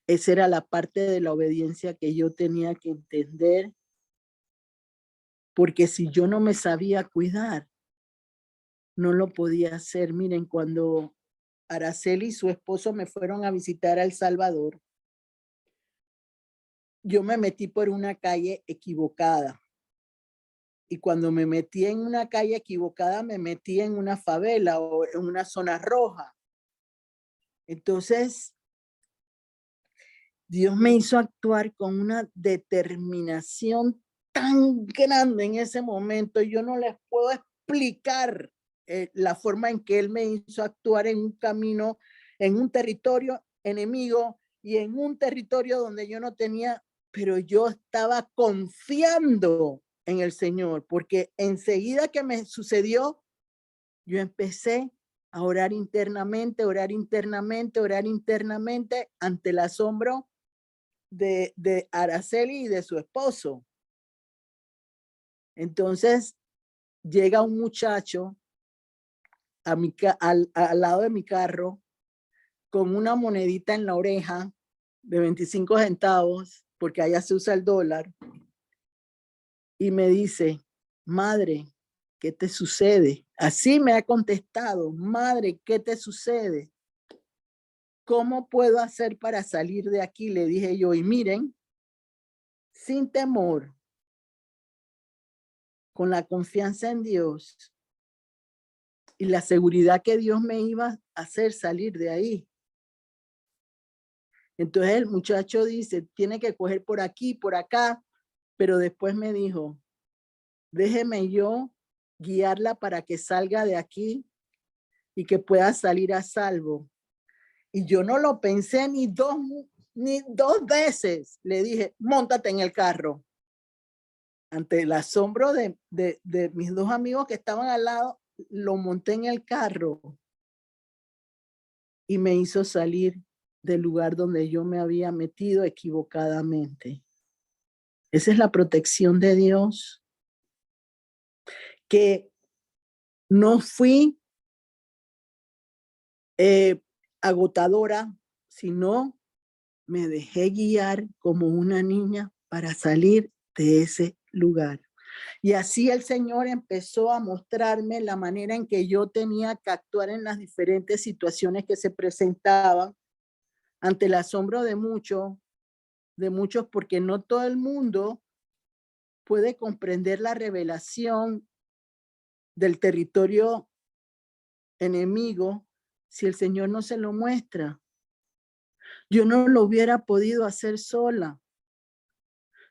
Esa era la parte de la obediencia que yo tenía que entender, porque si yo no me sabía cuidar, no lo podía hacer. Miren, cuando Araceli y su esposo me fueron a visitar a El Salvador, yo me metí por una calle equivocada. Y cuando me metí en una calle equivocada, me metí en una favela o en una zona roja. Entonces, Dios me hizo actuar con una determinación tan grande en ese momento. Yo no les puedo explicar la forma en que Él me hizo actuar en un camino, en un territorio enemigo y en un territorio donde yo no tenía, pero yo estaba confiando en el Señor, porque enseguida que me sucedió, yo empecé a orar internamente, orar internamente, orar internamente ante el asombro de Araceli y de su esposo. Entonces llega un muchacho al lado de mi carro con una monedita en la oreja de 25 centavos, porque allá se usa el dólar, y me dice, madre, ¿qué te sucede? Así me ha contestado, madre, ¿qué te sucede? ¿Cómo puedo hacer para salir de aquí? Le dije yo, y miren, sin temor, con la confianza en Dios y la seguridad que Dios me iba a hacer salir de ahí. Entonces el muchacho dice, tiene que coger por aquí, por acá, pero después me dijo, déjeme yo guiarla para que salga de aquí y que pueda salir a salvo. Y yo no lo pensé ni dos veces. Le dije, móntate en el carro. Ante el asombro de mis dos amigos que estaban al lado, lo monté en el carro y me hizo salir del lugar donde yo me había metido equivocadamente. Esa es la protección de Dios, que no fui agotadora, sino me dejé guiar como una niña para salir de ese lugar. Y así el Señor empezó a mostrarme la manera en que yo tenía que actuar en las diferentes situaciones que se presentaban ante el asombro de muchos, porque no todo el mundo puede comprender la revelación del territorio enemigo si el Señor no se lo muestra. Yo no lo hubiera podido hacer sola.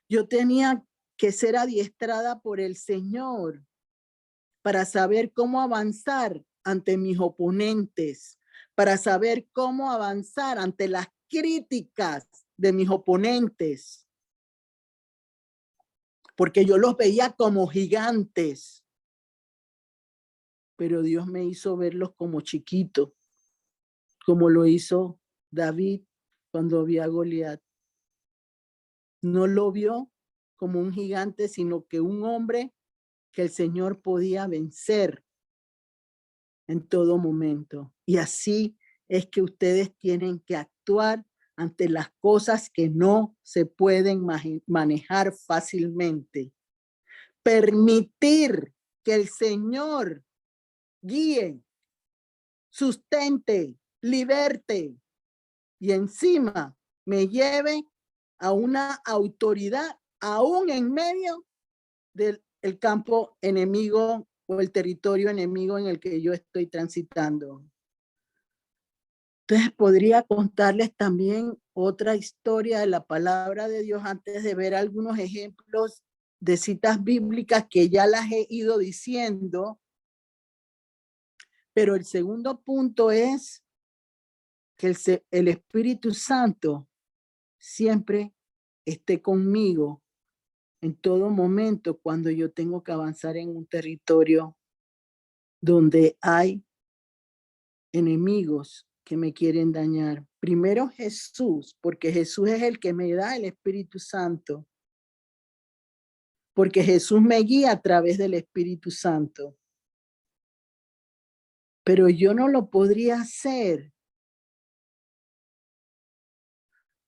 Yo tenía que ser adiestrada por el Señor para saber cómo avanzar ante mis oponentes, para saber cómo avanzar ante las críticas de mis oponentes, porque yo los veía como gigantes, pero Dios me hizo verlos como chiquitos, como lo hizo David cuando vio a Goliat. No lo vio como un gigante, sino que un hombre que el Señor podía vencer en todo momento. Y así es que ustedes tienen que actuar ante las cosas que no se pueden manejar fácilmente. Permitir que el Señor guíe, sustente, liberte y encima me lleve a una autoridad aún en medio del campo enemigo o el territorio enemigo en el que yo estoy transitando. Entonces podría contarles también otra historia de la palabra de Dios antes de ver algunos ejemplos de citas bíblicas que ya las he ido diciendo. Pero el segundo punto es que el Espíritu Santo siempre esté conmigo en todo momento cuando yo tengo que avanzar en un territorio donde hay enemigos que me quieren dañar. Primero Jesús, porque Jesús es el que me da el Espíritu Santo. Porque Jesús me guía a través del Espíritu Santo. Pero yo no lo podría hacer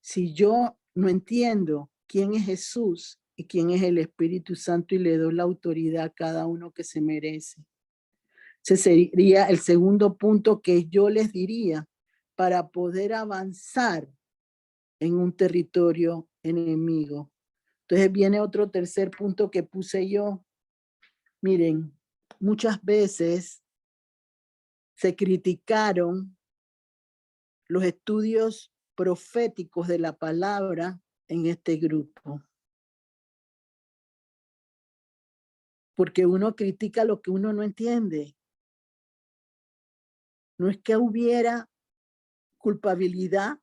si yo no entiendo quién es Jesús y quién es el Espíritu Santo y le doy la autoridad a cada uno que se merece. Ese sería el segundo punto que yo les diría para poder avanzar en un territorio enemigo. Entonces viene otro tercer punto que puse yo. Miren, muchas veces se criticaron los estudios proféticos de la palabra en este grupo. Porque uno critica lo que uno no entiende. No es que hubiera culpabilidad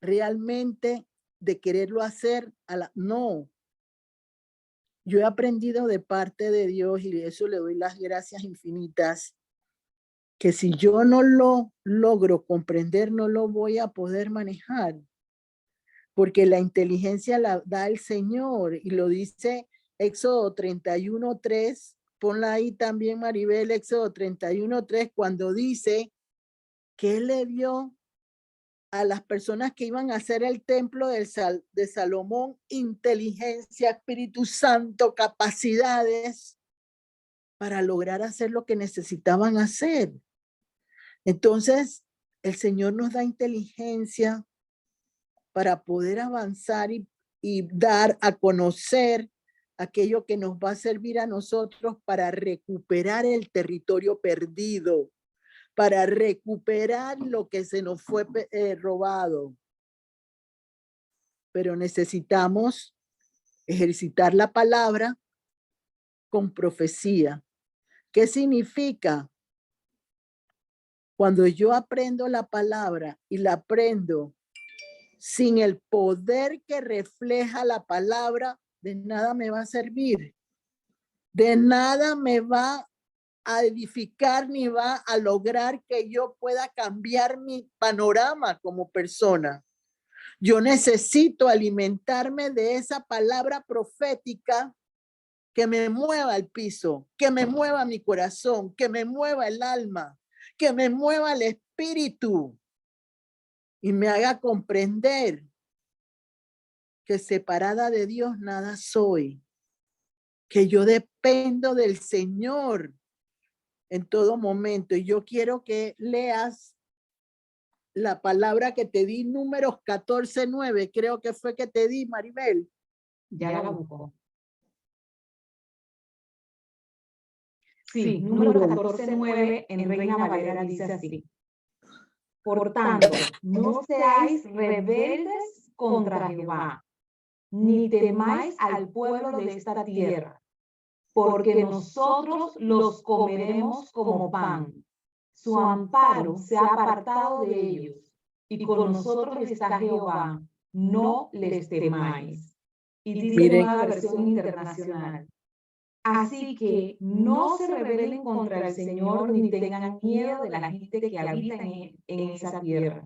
realmente de quererlo hacer. No. Yo he aprendido de parte de Dios y de eso le doy las gracias infinitas, que si yo no lo logro comprender, no lo voy a poder manejar. Porque la inteligencia la da el Señor y lo dice Éxodo 31:3. Ponla ahí también, Maribel, Éxodo 31:3, cuando dice que Él le dio a las personas que iban a hacer el templo de Salomón inteligencia, Espíritu Santo, capacidades para lograr hacer lo que necesitaban hacer. Entonces, el Señor nos da inteligencia para poder avanzar y dar a conocer aquello que nos va a servir a nosotros para recuperar el territorio perdido, para recuperar lo que se nos fue robado. Pero necesitamos ejercitar la palabra con profecía. ¿Qué significa? Cuando yo aprendo la palabra y la aprendo sin el poder que refleja la palabra, de nada me va a servir. De nada me va a edificar ni va a lograr que yo pueda cambiar mi panorama como persona. Yo necesito alimentarme de esa palabra profética que me mueva el piso, que me mueva mi corazón, que me mueva el alma, que me mueva el espíritu y me haga comprender que separada de Dios nada soy, que yo dependo del Señor en todo momento. Y yo quiero que leas la palabra que te di, Números 14:9, creo que fue que te di, Maribel.
Ya la busco. Sí, número 14:9 en Reina Valera dice así: por tanto, no seáis rebeldes contra Jehová, ni temáis al pueblo de esta tierra, porque nosotros los comeremos como pan. Su amparo se ha apartado de ellos, y con nosotros está Jehová, no les temáis. Y dice Nueva Versión Internacional: así que no se rebelen contra el Señor ni tengan miedo de la gente que habita en esa tierra.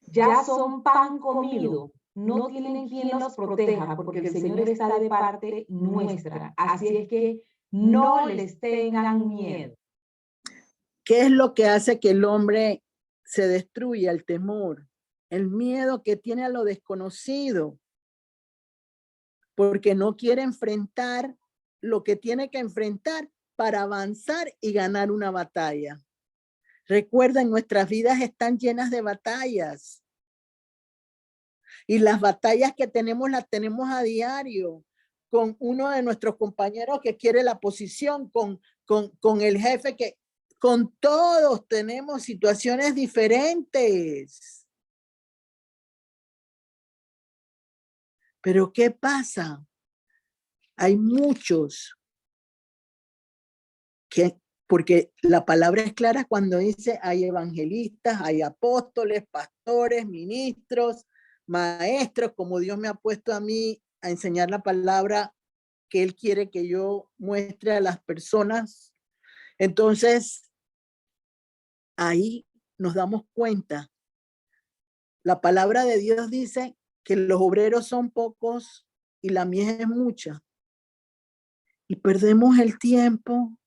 Ya son pan comido, no tienen quien los proteja porque el Señor está de parte nuestra. Así es que no les tengan miedo.
¿Qué es lo que hace que el hombre se destruya? El temor, el miedo que tiene a lo desconocido, porque no quiere enfrentar lo que tiene que enfrentar para avanzar y ganar una batalla. Recuerden, nuestras vidas están llenas de batallas. Y las batallas que tenemos las tenemos a diario, con uno de nuestros compañeros que quiere la posición, con el jefe que... Con todos tenemos situaciones diferentes. Pero ¿qué pasa? Hay muchos que, porque la palabra es clara cuando dice hay evangelistas, hay apóstoles, pastores, ministros, maestros, como Dios me ha puesto a mí a enseñar la palabra que Él quiere que yo muestre a las personas. Entonces, ahí nos damos cuenta. La palabra de Dios dice que los obreros son pocos y la mies es mucha. Y perdemos el tiempo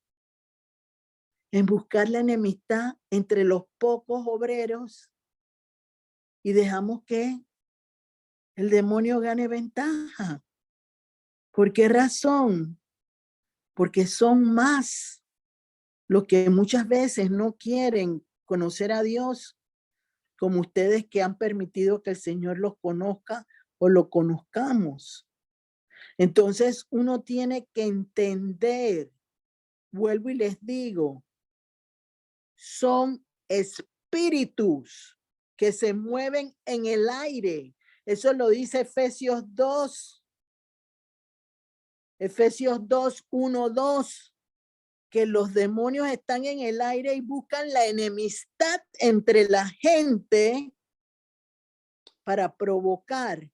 en buscar la enemistad entre los pocos obreros y dejamos que el demonio gane ventaja. ¿Por qué razón? Porque son más los que muchas veces no quieren conocer a Dios, como ustedes que han permitido que el Señor los conozca o lo conozcamos. Entonces uno tiene que entender, vuelvo y les digo, son espíritus que se mueven en el aire. Eso lo dice Efesios 2. Efesios 2, 1, 2. Que los demonios están en el aire y buscan la enemistad entre la gente para provocar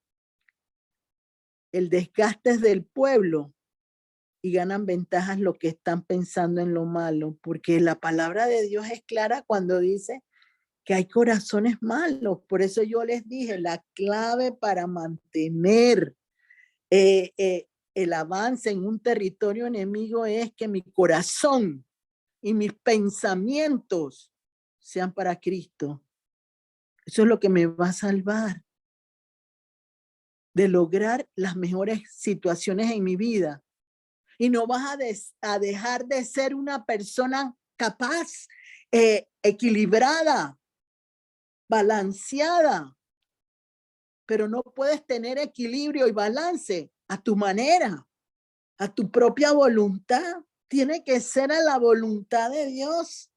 el desgaste del pueblo y ganan ventajas los que están pensando en lo malo, porque la palabra de Dios es clara cuando dice que hay corazones malos. Por eso yo les dije, la clave para mantener el avance en un territorio enemigo es que mi corazón y mis pensamientos sean para Cristo. Eso es lo que me va a salvar de lograr las mejores situaciones en mi vida. Y no vas a dejar de ser una persona capaz, equilibrada, balanceada, pero no puedes tener equilibrio y balance a tu manera, a tu propia voluntad. Tiene que ser a la voluntad de Dios.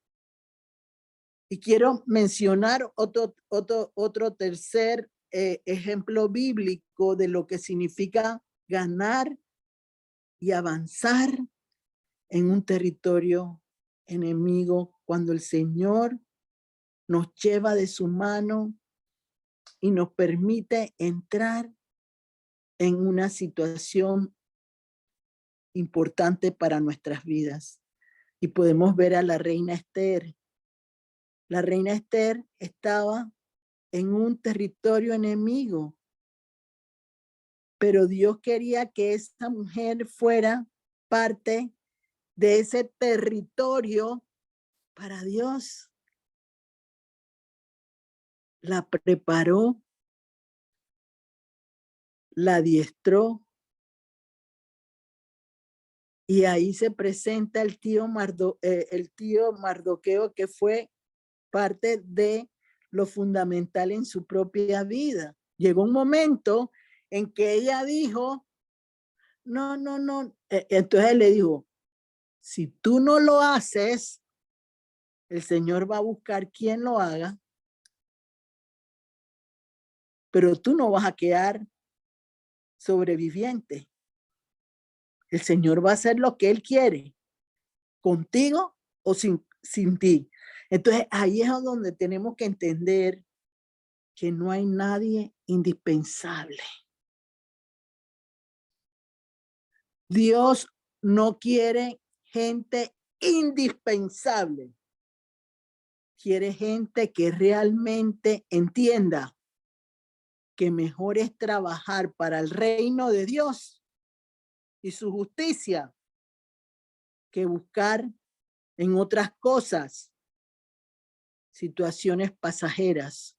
Y quiero mencionar otro tercer ejemplo bíblico de lo que significa ganar y avanzar en un territorio enemigo cuando el Señor nos lleva de su mano y nos permite entrar en una situación importante para nuestras vidas. Y podemos ver a la reina Esther. La reina Esther estaba en un territorio enemigo, pero Dios quería que esta mujer fuera parte de ese territorio para Dios. La preparó, la adiestró, y ahí se presenta el tío Mardoqueo, que fue parte de lo fundamental en su propia vida. Llegó un momento en que ella dijo, no, no, no. Entonces él le dijo, si tú no lo haces, el Señor va a buscar quien lo haga, pero tú no vas a quedar sobreviviente. El Señor va a hacer lo que Él quiere, contigo o sin ti. Entonces ahí es donde tenemos que entender que no hay nadie indispensable. Dios no quiere gente indispensable. Quiere gente que realmente entienda que mejor es trabajar para el reino de Dios y su justicia que buscar en otras cosas situaciones pasajeras,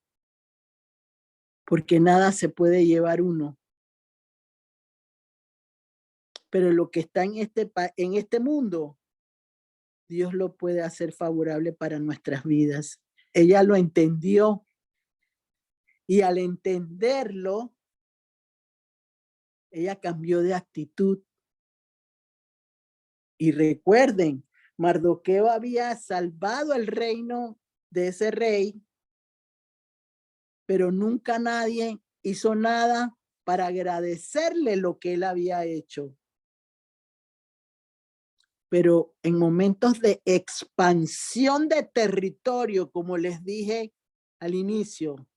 porque nada se puede llevar uno. Pero lo que está en este mundo, Dios lo puede hacer favorable para nuestras vidas. Ella lo entendió y al entenderlo, ella cambió de actitud. Y recuerden, Mardoqueo había salvado el reino de ese rey, pero nunca nadie hizo nada para agradecerle lo que él había hecho. Pero en momentos de expansión de territorio, como les dije al inicio,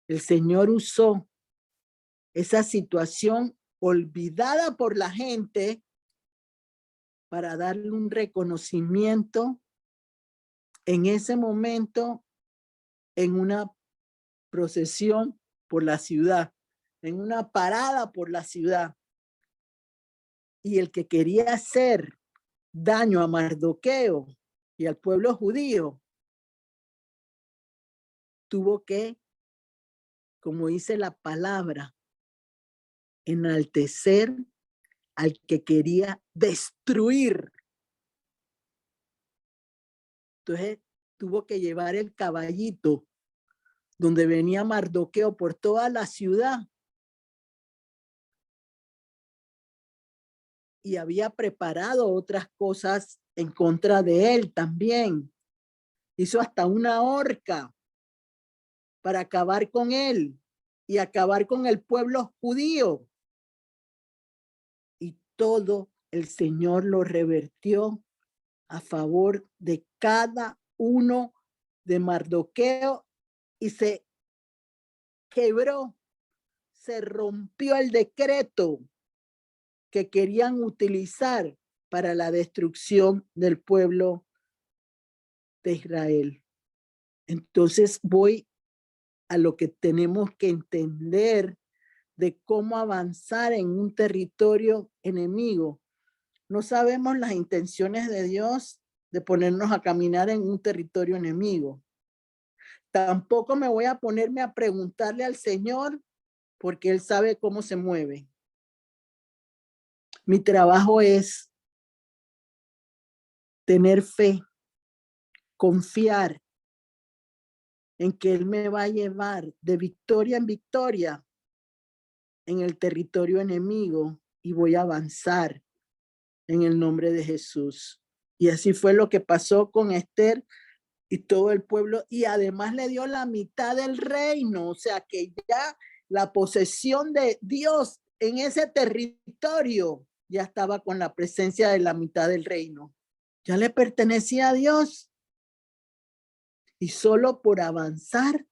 el Señor usó esa situación olvidada por la gente para darle un reconocimiento en ese momento en una procesión por la ciudad, en una parada por la ciudad. Y el que quería hacer daño a Mardoqueo y al pueblo judío tuvo que, como dice la palabra, enaltecer al que quería destruir. Entonces tuvo que llevar el caballito donde venía Mardoqueo por toda la ciudad y había preparado otras cosas en contra de él también. Hizo hasta una horca para acabar con él y acabar con el pueblo judío. Y todo el Señor lo revertió a favor de cada uno de Mardoqueo y se quebró, se rompió el decreto que querían utilizar para la destrucción del pueblo de Israel. Entonces voy a lo que tenemos que entender de cómo avanzar en un territorio enemigo. No sabemos las intenciones de Dios de ponernos a caminar en un territorio enemigo. Tampoco me voy a ponerme a preguntarle al Señor porque Él sabe cómo se mueve. Mi trabajo es tener fe, confiar en que Él me va a llevar de victoria en victoria en el territorio enemigo y voy a avanzar en el nombre de Jesús. Y así fue lo que pasó con Esther y todo el pueblo, y además le dio la mitad del reino, o sea que ya la posesión de Dios en ese territorio ya estaba con la presencia de la mitad del reino. Ya le pertenecía a Dios. Y solo por avanzar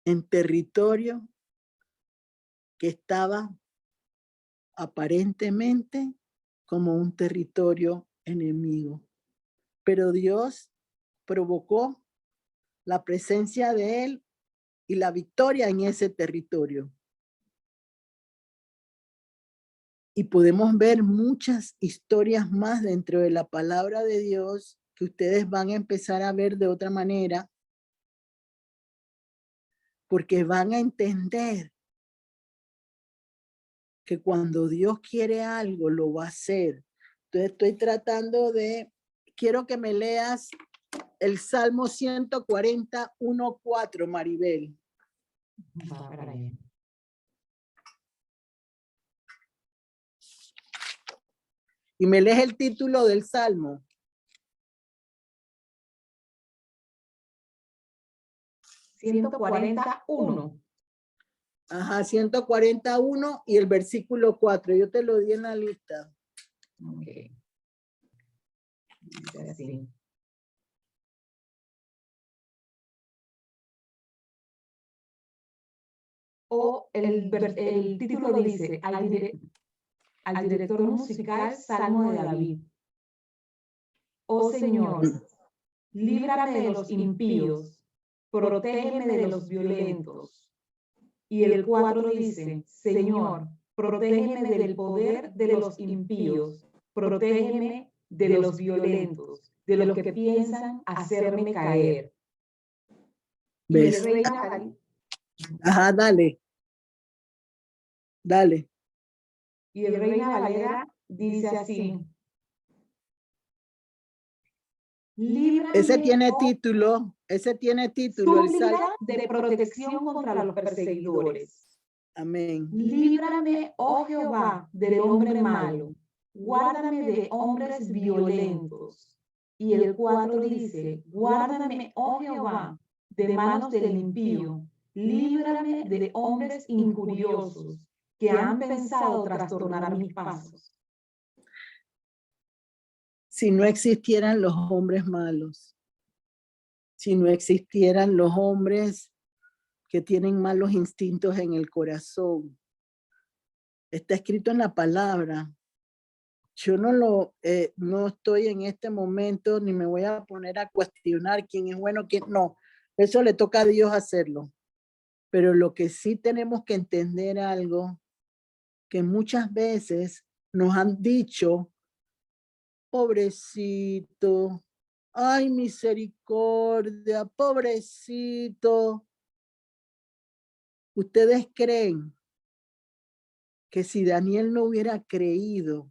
en territorio que estaba aparentemente como un territorio enemigo. Pero Dios provocó la presencia de Él y la victoria en ese territorio. Y podemos ver muchas historias más dentro de la palabra de Dios que ustedes van a empezar a ver de otra manera, porque van a entender que cuando Dios quiere algo, lo va a hacer. Entonces estoy tratando de, quiero que me leas el Salmo 141:4, Maribel. Y me lees el título del Salmo.
$141.
Ajá, 141 y el versículo 4. Yo te lo di en la lista.
Ok. Dice así. O el título dice, al director musical Salmo de David. Oh Señor, líbrame de los impíos, protégeme de los violentos. Y el 4 dice, Señor, protégeme del poder de los impíos, protégeme de los violentos, de los que piensan hacerme caer.
¿Ves?
Y el Reina Valera,
Ajá, dale. Dale.
y el Reina Valera dice así. Líbrame,
Ese tiene título, el
súplica
Salmo.
de protección contra los perseguidores.
Amén.
Líbrame, oh Jehová, del hombre malo, guárdame de hombres violentos. Y el 4 dice, guárdame, oh Jehová, de manos del impío, líbrame de hombres injuriosos que han pensado trastornar mis pasos.
Si no existieran los hombres malos, si no existieran los hombres que tienen malos instintos en el corazón, está escrito en la palabra Yo no estoy en este momento ni me voy a poner a cuestionar quién es bueno, quién no. Eso le toca a Dios hacerlo. Pero lo que sí tenemos que entender algo, que muchas veces nos han dicho, pobrecito, ay, misericordia, pobrecito. ¿Ustedes creen que si Daniel no hubiera creído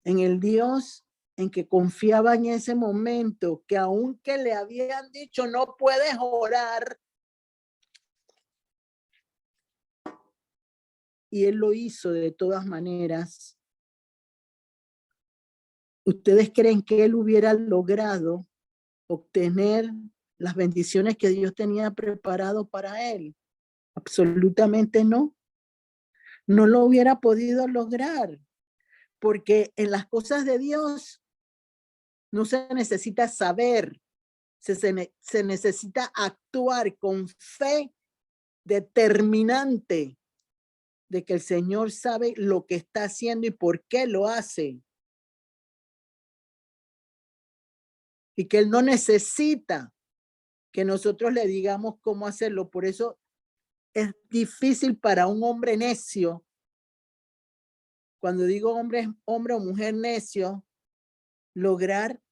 en el Dios en que confiaba en ese momento, que aunque le habían dicho no puedes orar, y él lo hizo de todas maneras, ¿ustedes creen que él hubiera logrado obtener las bendiciones que Dios tenía preparado para él? Absolutamente no. No lo hubiera podido lograr, porque en las cosas de Dios no se necesita saber, se necesita actuar con fe determinante de que el Señor sabe lo que está haciendo y por qué lo hace. Y que Él no necesita que nosotros le digamos cómo hacerlo. Por eso es difícil para un hombre necio. Cuando digo hombre o mujer necio, lograr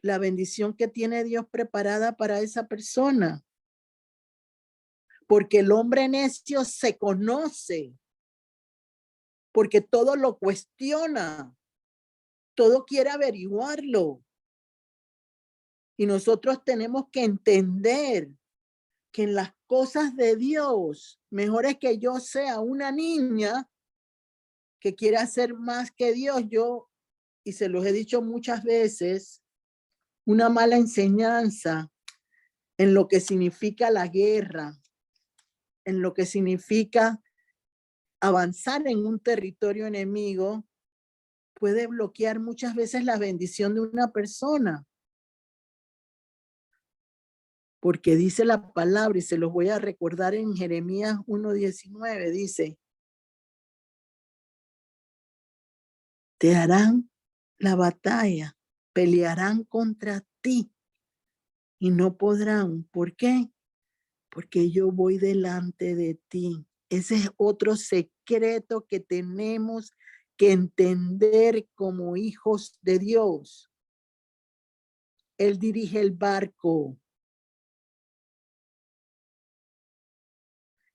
la bendición que tiene Dios preparada para esa persona. Porque el hombre necio se conoce, porque todo lo cuestiona, todo quiere averiguarlo. Y nosotros tenemos que entender que en las cosas de Dios, mejor es que yo sea una niña que quiere hacer más que Dios. Yo, y se los he dicho muchas veces, una mala enseñanza en lo que significa la guerra, en lo que significa avanzar en un territorio enemigo, puede bloquear muchas veces la bendición de una persona. Porque dice la palabra, y se los voy a recordar en Jeremías 1:19, dice, te harán la batalla, pelearán contra ti y no podrán. ¿Por qué? Porque yo voy delante de ti. Ese es otro secreto que tenemos que entender como hijos de Dios. Él dirige el barco.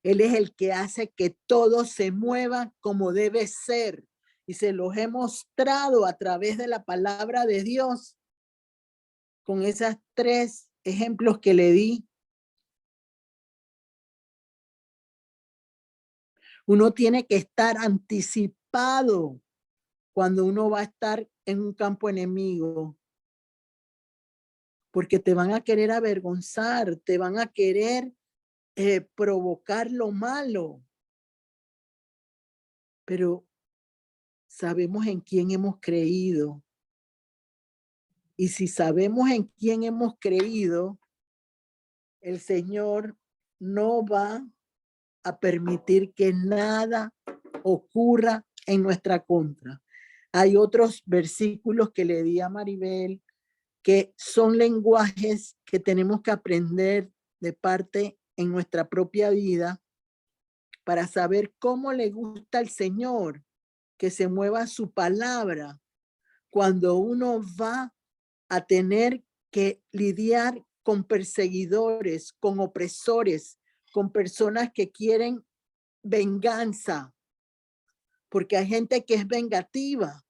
Él es el que hace que todo se mueva como debe ser. Y se los he mostrado a través de la palabra de Dios con esos 3 ejemplos que le di. Uno tiene que estar anticipado cuando uno va a estar en un campo enemigo, porque te van a querer avergonzar, te van a querer provocar lo malo. Pero sabemos en quién hemos creído. Y si sabemos en quién hemos creído, el Señor no va a permitir que nada ocurra en nuestra contra. Hay otros versículos que le di a Maribel que son lenguajes que tenemos que aprender de parte en nuestra propia vida para saber cómo le gusta al Señor que se mueva su palabra cuando uno va a tener que lidiar con perseguidores, con opresores, con personas que quieren venganza, porque hay gente que es vengativa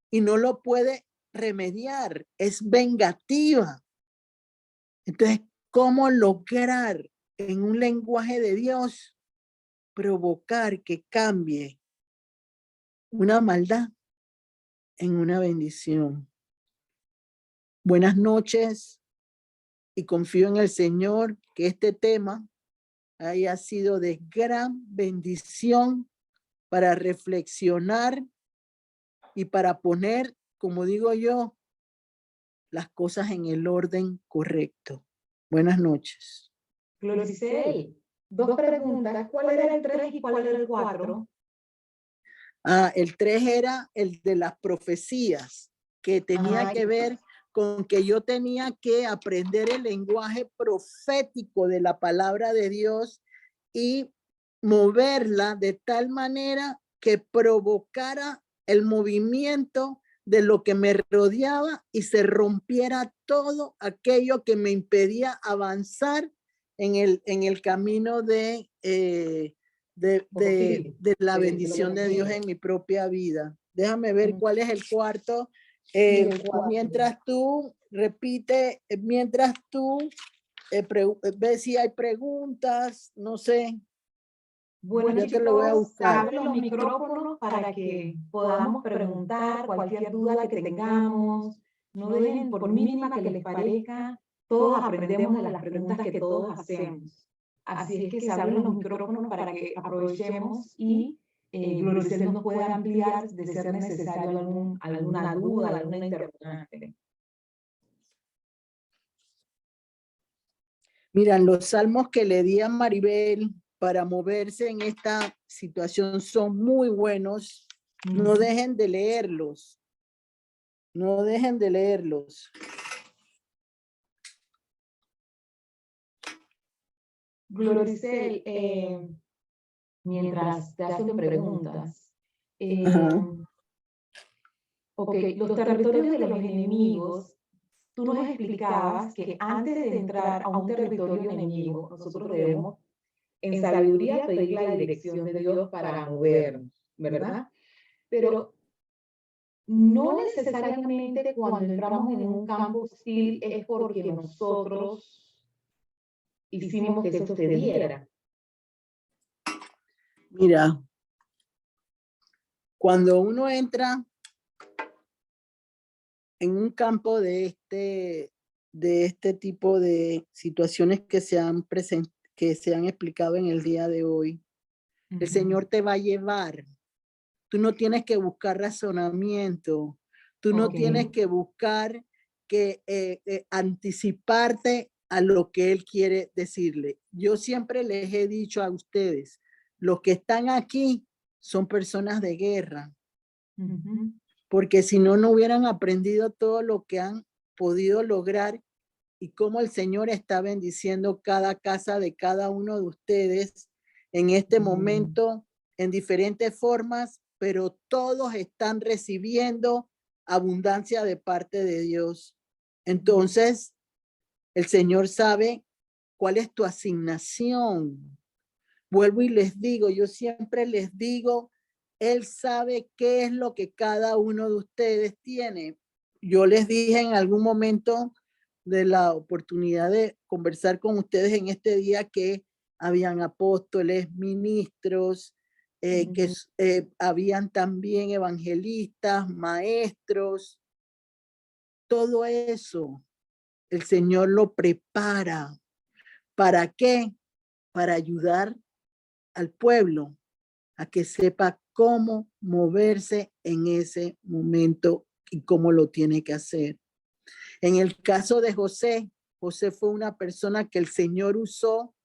y no lo puede remediar, es vengativa. Entonces, ¿cómo lograr en un lenguaje de Dios provocar que cambie una maldad en una bendición? Buenas noches y confío en el Señor que este tema haya sido de gran bendición para reflexionar y para poner, como digo yo, las cosas en el orden correcto. Buenas noches.
Gloricel, 2 preguntas. ¿Cuál era el 3 y cuál era el 4?
El 3 era el de las profecías, que tenía que ver con que yo tenía que aprender el lenguaje profético de la palabra de Dios y moverla de tal manera que provocara el movimiento de lo que me rodeaba y se rompiera todo aquello que me impedía avanzar en el camino de la bendición de Dios en mi propia vida. Déjame ver cuál es el cuarto. Mientras tú repite, mientras tú ves si hay preguntas, no sé.
Bueno,
yo te lo voy a
chicos,
buscar.
abro los micrófonos para que podamos preguntar cualquier duda que tengamos. No dejen, por mínima que les parezca, todos aprendemos de las preguntas que todos hacemos. Así es que se abren los micrófonos para que aprovechemos y Gloricel nos pueda ampliar de ser necesario alguna duda, alguna interrogante.
Mira, los salmos que le di a Maribel para moverse en esta situación son muy buenos. No dejen de leerlos. No dejen de leerlos.
Gloricel, mientras te hacen preguntas, ok, los territorios de los enemigos, tú nos explicabas que antes de entrar a un territorio enemigo, nosotros debemos en sabiduría pedir la dirección de Dios para movernos, ¿verdad? Pero no necesariamente cuando entramos en un campo hostil es porque nosotros hicimos que eso se diera.
Mira, cuando uno entra en un campo de este tipo de situaciones que se han explicado en el día de hoy, el Señor te va a llevar. Tú no tienes que buscar razonamiento, tú no tienes que buscar anticiparte a lo que Él quiere decirle. Yo siempre les he dicho a ustedes, los que están aquí son personas de guerra, porque si no, no hubieran aprendido todo lo que han podido lograr y cómo el Señor está bendiciendo cada casa de cada uno de ustedes en este momento en diferentes formas, pero todos están recibiendo abundancia de parte de Dios. Entonces, el Señor sabe cuál es tu asignación. Vuelvo y les digo, yo siempre les digo, Él sabe qué es lo que cada uno de ustedes tiene. Yo les dije en algún momento de la oportunidad de conversar con ustedes en este día que habían apóstoles, ministros, habían también evangelistas, maestros. Todo eso el Señor lo prepara. ¿Para qué? Para ayudar al pueblo a que sepa cómo moverse en ese momento y cómo lo tiene que hacer. En el caso de José, José fue una persona que el Señor usó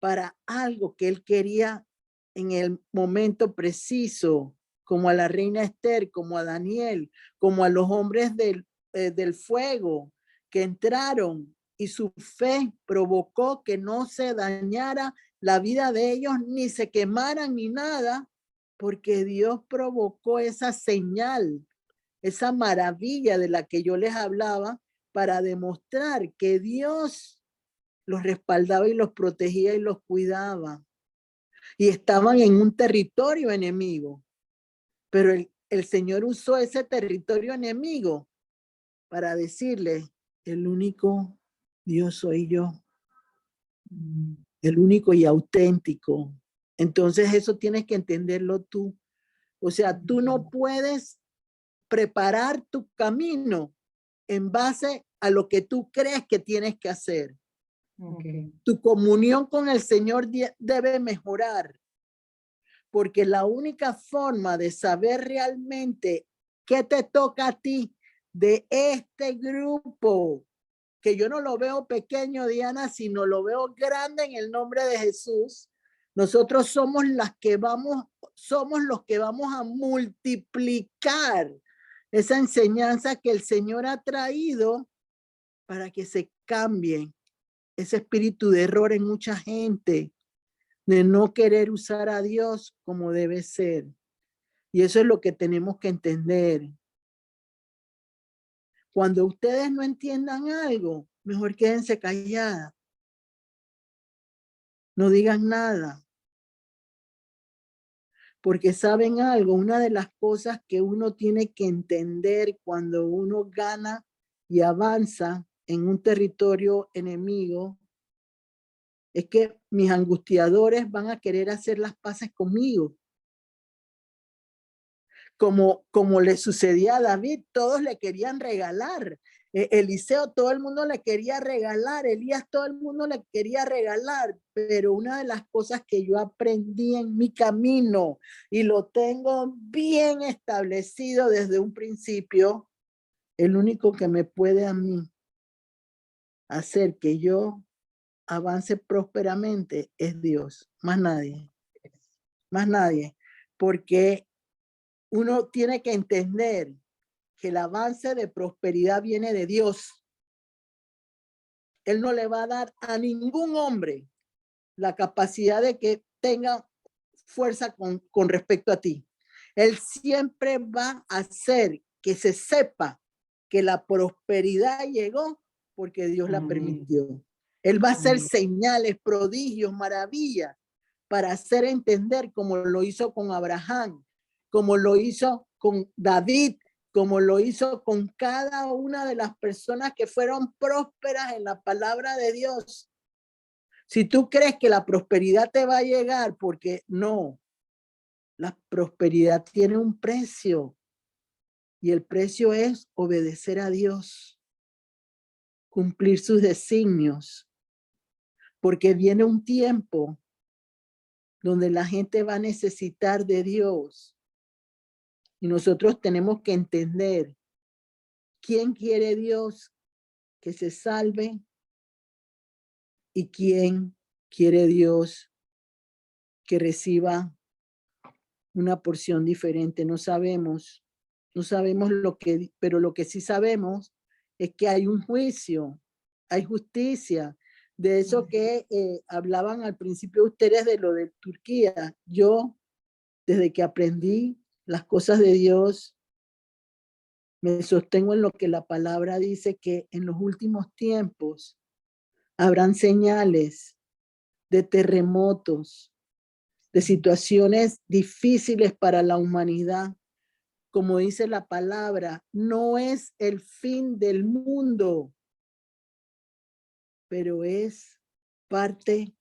para algo que él quería en el momento preciso, como a la reina Esther, como a Daniel, como a los hombres del fuego que entraron y su fe provocó que no se dañara la vida de ellos, ni se quemaran ni nada, porque Dios provocó esa señal, esa maravilla de la que yo les hablaba, para demostrar que Dios los respaldaba y los protegía y los cuidaba. Y estaban en un territorio enemigo, pero el Señor usó ese territorio enemigo para decirle, el único Dios soy yo, el único y auténtico. Entonces eso tienes que entenderlo tú. O sea, tú no puedes preparar tu camino en base a lo que tú crees que tienes que hacer. Tu comunión con el Señor debe mejorar, porque la única forma de saber realmente qué te toca a ti de este grupo, que yo no lo veo pequeño, Diana, sino lo veo grande en el nombre de Jesús, Nosotros somos somos los que vamos a multiplicar esa enseñanza que el Señor ha traído para que se cambie ese espíritu de error en mucha gente, de no querer usar a Dios como debe ser. Y eso es lo que tenemos que entender. Cuando ustedes no entiendan algo, mejor quédense calladas. No digan nada. Porque saben algo, una de las cosas que uno tiene que entender cuando uno gana y avanza en un territorio enemigo es que mis angustiadores van a querer hacer las paces conmigo. Como le sucedía a David, todos le querían regalar. Eliseo, todo el mundo le quería regalar. Elías, todo el mundo le quería regalar. Pero una de las cosas que yo aprendí en mi camino y lo tengo bien establecido desde un principio, el único que me puede a mí hacer que yo avance prósperamente es Dios, más nadie, porque uno tiene que entender que el avance de prosperidad viene de Dios. Él no le va a dar a ningún hombre la capacidad de que tenga fuerza con respecto a ti. Él siempre va a hacer que se sepa que la prosperidad llegó porque Dios la permitió. Él va a hacer señales, prodigios, maravillas para hacer entender como lo hizo con Abraham, como lo hizo con David, como lo hizo con cada una de las personas que fueron prósperas en la palabra de Dios. Si tú crees que la prosperidad te va a llegar, porque no, la prosperidad tiene un precio y el precio es obedecer a Dios, cumplir sus designios, porque viene un tiempo donde la gente va a necesitar de Dios y nosotros tenemos que entender quién quiere Dios que se salve y quién quiere Dios que reciba una porción diferente. No sabemos pero lo que sí sabemos es que hay un juicio, hay justicia. De eso que hablaban al principio ustedes de lo de Turquía. Yo, desde que aprendí las cosas de Dios, me sostengo en lo que la palabra dice, que en los últimos tiempos habrán señales de terremotos, de situaciones difíciles para la humanidad. Como dice la palabra, no es el fin del mundo, pero es parte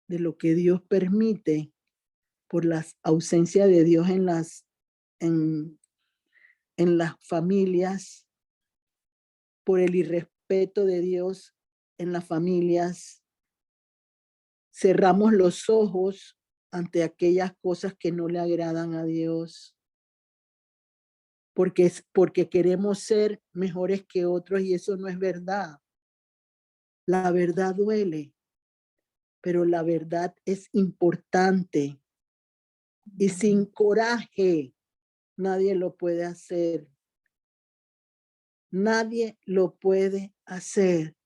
de lo que Dios permite por la ausencia de Dios en las familias, por el irrespeto de Dios en las familias. Cerramos los ojos ante aquellas cosas que no le agradan a Dios, porque queremos ser mejores que otros y eso no es verdad. La verdad duele, pero la verdad es importante y sin coraje nadie lo puede hacer. Nadie lo puede hacer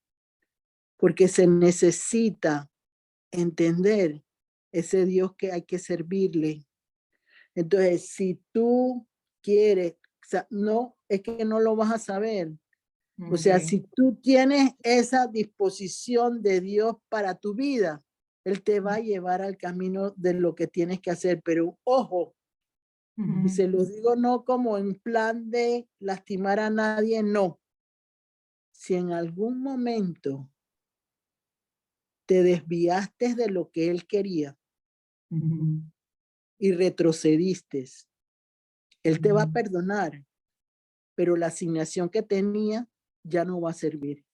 porque se necesita entender ese Dios que hay que servirle. Entonces, si tú quieres, o sea, no, es que no lo vas a saber. O sea, si tú tienes esa disposición de Dios para tu vida, Él te va a llevar al camino de lo que tienes que hacer. Pero ojo, y se lo digo no como en plan de lastimar a nadie, no. Si en algún momento te desviaste de lo que Él quería y retrocediste, Él te va a perdonar, pero la asignación que tenía ya no va a servir.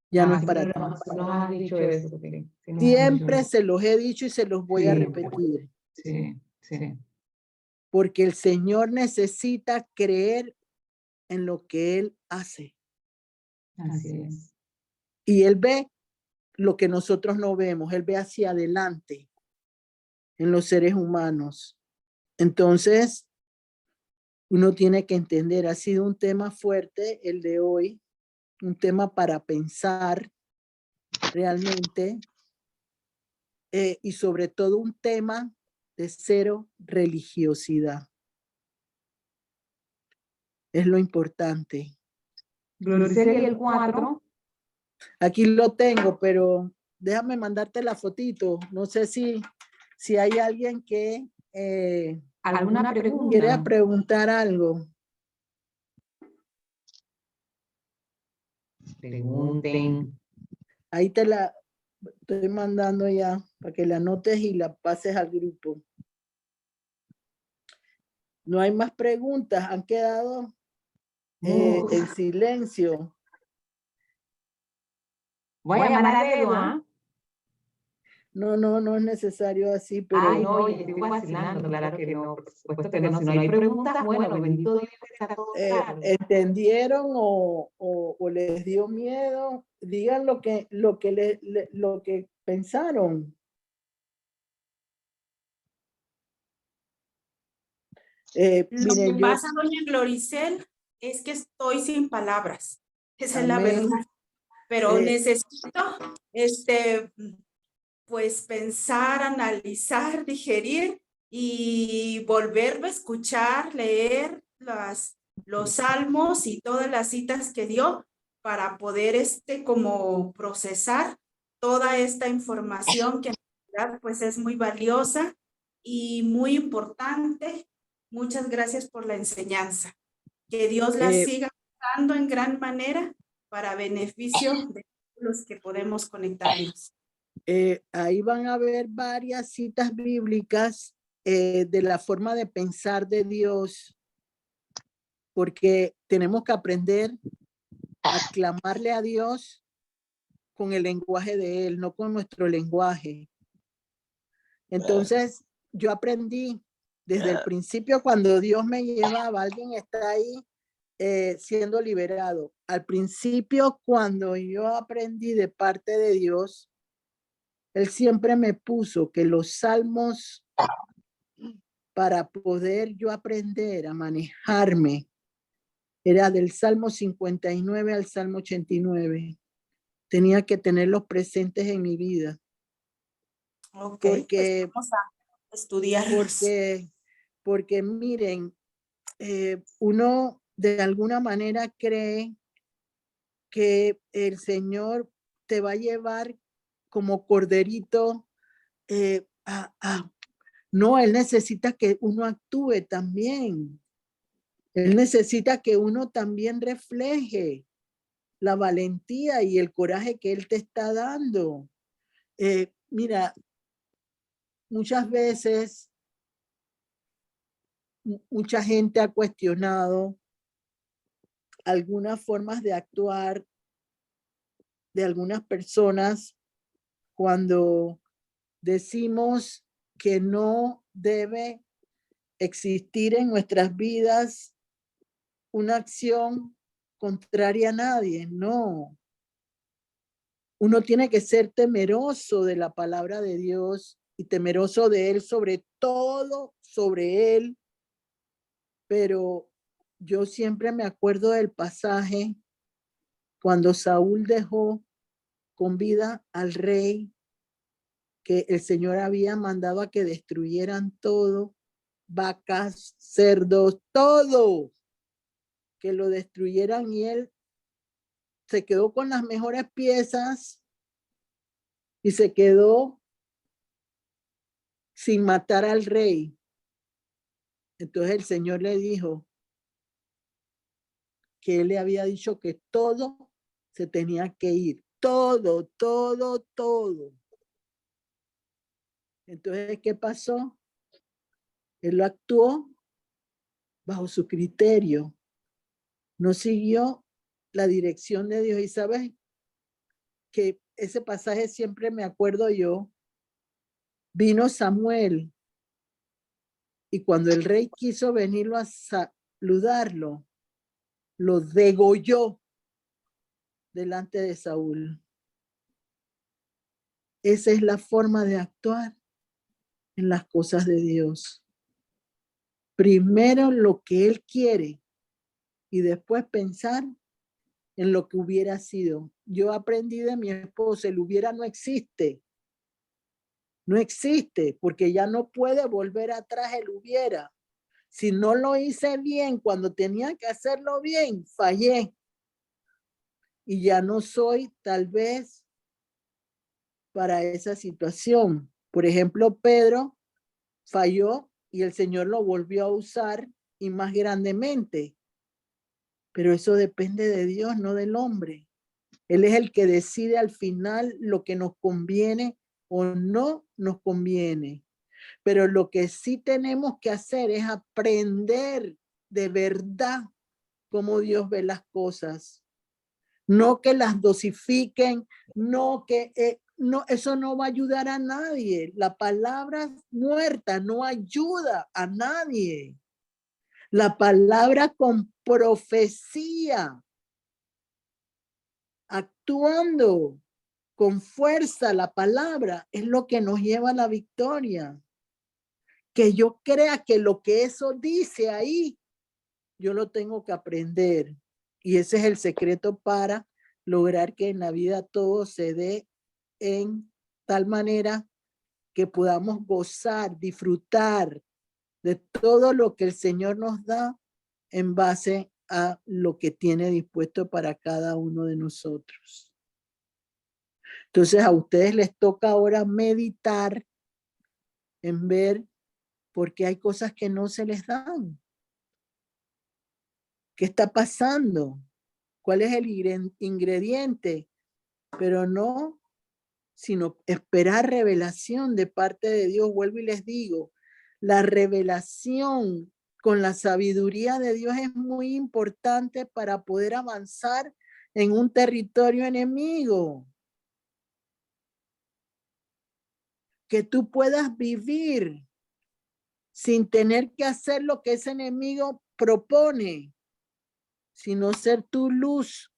Ya no es para ti.
Nos has dicho eso, sí.
Siempre se los he dicho y se los voy a repetir.
Sí, sí.
Porque el Señor necesita creer en lo que Él hace.
Así es.
Y Él ve lo que nosotros no vemos. Él ve hacia adelante. en los seres humanos. Entonces, uno tiene que entender, ha sido un tema fuerte el de hoy, un tema para pensar realmente, y sobre todo un tema de cero religiosidad. Es lo importante.
Gloricel, y el 4.
Aquí lo tengo, pero déjame mandarte la fotito. No sé si hay alguien que
¿Alguna pregunta?
quiera preguntar algo.
Pregunten.
Ahí te la estoy mandando ya para que la anotes y la pases al grupo. No hay más preguntas, han quedado en silencio.
Voy a llamar a dedo, ¿ah?
No es necesario así, pero
Ay, no, oye, estoy vacilando, claro que no, por supuesto que no. Si no hay preguntas, bueno, bendito Dios que está todo claro.
¿entendieron o les dio miedo? Digan lo que pensaron.
Lo
Miren,
que pasa, doña Gloricel, es que estoy sin palabras. Esa es la
amén.
verdad. Pero
Eh,
necesito, pues pensar, analizar, digerir y volverlo a escuchar, leer los salmos y todas las citas que dio para poder como procesar toda esta información que en realidad pues es muy valiosa y muy importante. Muchas gracias por la enseñanza. Que Dios la
eh,
siga dando en gran manera para beneficio de los que podemos conectarnos.
ahí van a ver varias citas bíblicas de la forma de pensar de Dios, porque tenemos que aprender a clamarle a Dios con el lenguaje de Él, no con nuestro lenguaje. Entonces, yo aprendí desde el principio cuando Dios me llevaba, alguien está ahí siendo liberado. Al principio, cuando yo aprendí de parte de Dios, Él siempre me puso que los salmos, para poder yo aprender a manejarme, era del Salmo 59 al Salmo 89. Tenía que tenerlos presentes en mi vida.
Ok,
Porque,
pues vamos a estudiarlos.
porque miren, uno de alguna manera cree que el Señor te va a llevar como corderito. No, Él necesita que uno actúe también. Él necesita que uno también refleje la valentía y el coraje que Él te está dando. Mira, muchas veces mucha gente ha cuestionado algunas formas de actuar de algunas personas cuando decimos que no debe existir en nuestras vidas una acción contraria a nadie. No. Uno tiene que ser temeroso de la palabra de Dios y temeroso de Él, sobre todo sobre Él. Pero yo siempre me acuerdo del pasaje cuando Saúl dejó con vida al rey, que el Señor había mandado a que destruyeran todo, vacas, cerdos, todo, que lo destruyeran, y él se quedó con las mejores piezas y se quedó sin matar al rey. Entonces el Señor le dijo que él le había dicho que todo se tenía que ir, todo. Entonces, ¿qué pasó? Él lo actuó bajo su criterio, no siguió la dirección de Dios. Y sabes que ese pasaje siempre me acuerdo yo. Vino Samuel y cuando el rey quiso venirlo a saludarlo, lo degolló delante de Saúl. Esa es la forma de actuar. en las cosas de Dios. Primero lo que Él quiere y después pensar en lo que hubiera sido. Yo aprendí de mi esposa, el hubiera no existe. No existe porque ya no puede volver atrás el hubiera. Si no lo hice bien cuando tenía que hacerlo bien, fallé. Y ya no soy tal vez para esa situación. Por ejemplo, Pedro falló y el Señor lo volvió a usar y más grandemente. Pero eso depende de Dios, no del hombre. Él es el que decide al final lo que nos conviene o no nos conviene. Pero lo que sí tenemos que hacer es aprender de verdad cómo Dios ve las cosas. No que las dosifiquen, no que no, eso no va a ayudar a nadie. La palabra muerta no ayuda a nadie. La palabra con profecía, actuando con fuerza, la palabra es lo que nos lleva a la victoria. Que yo crea que lo que eso dice ahí, yo lo tengo que aprender. Y ese es el secreto para lograr que en la vida todo se dé en tal manera que podamos gozar, disfrutar de todo lo que el Señor nos da en base a lo que tiene dispuesto para cada uno de nosotros. Entonces a ustedes les toca ahora meditar en ver por qué hay cosas que no se les dan. ¿Qué está pasando? ¿Cuál es el ingrediente? Pero no, sino esperar revelación de parte de Dios. Vuelvo y les digo, la revelación con la sabiduría de Dios es muy importante para poder avanzar en un territorio enemigo. Que tú puedas vivir sin tener que hacer lo que ese enemigo propone, sino ser tu luz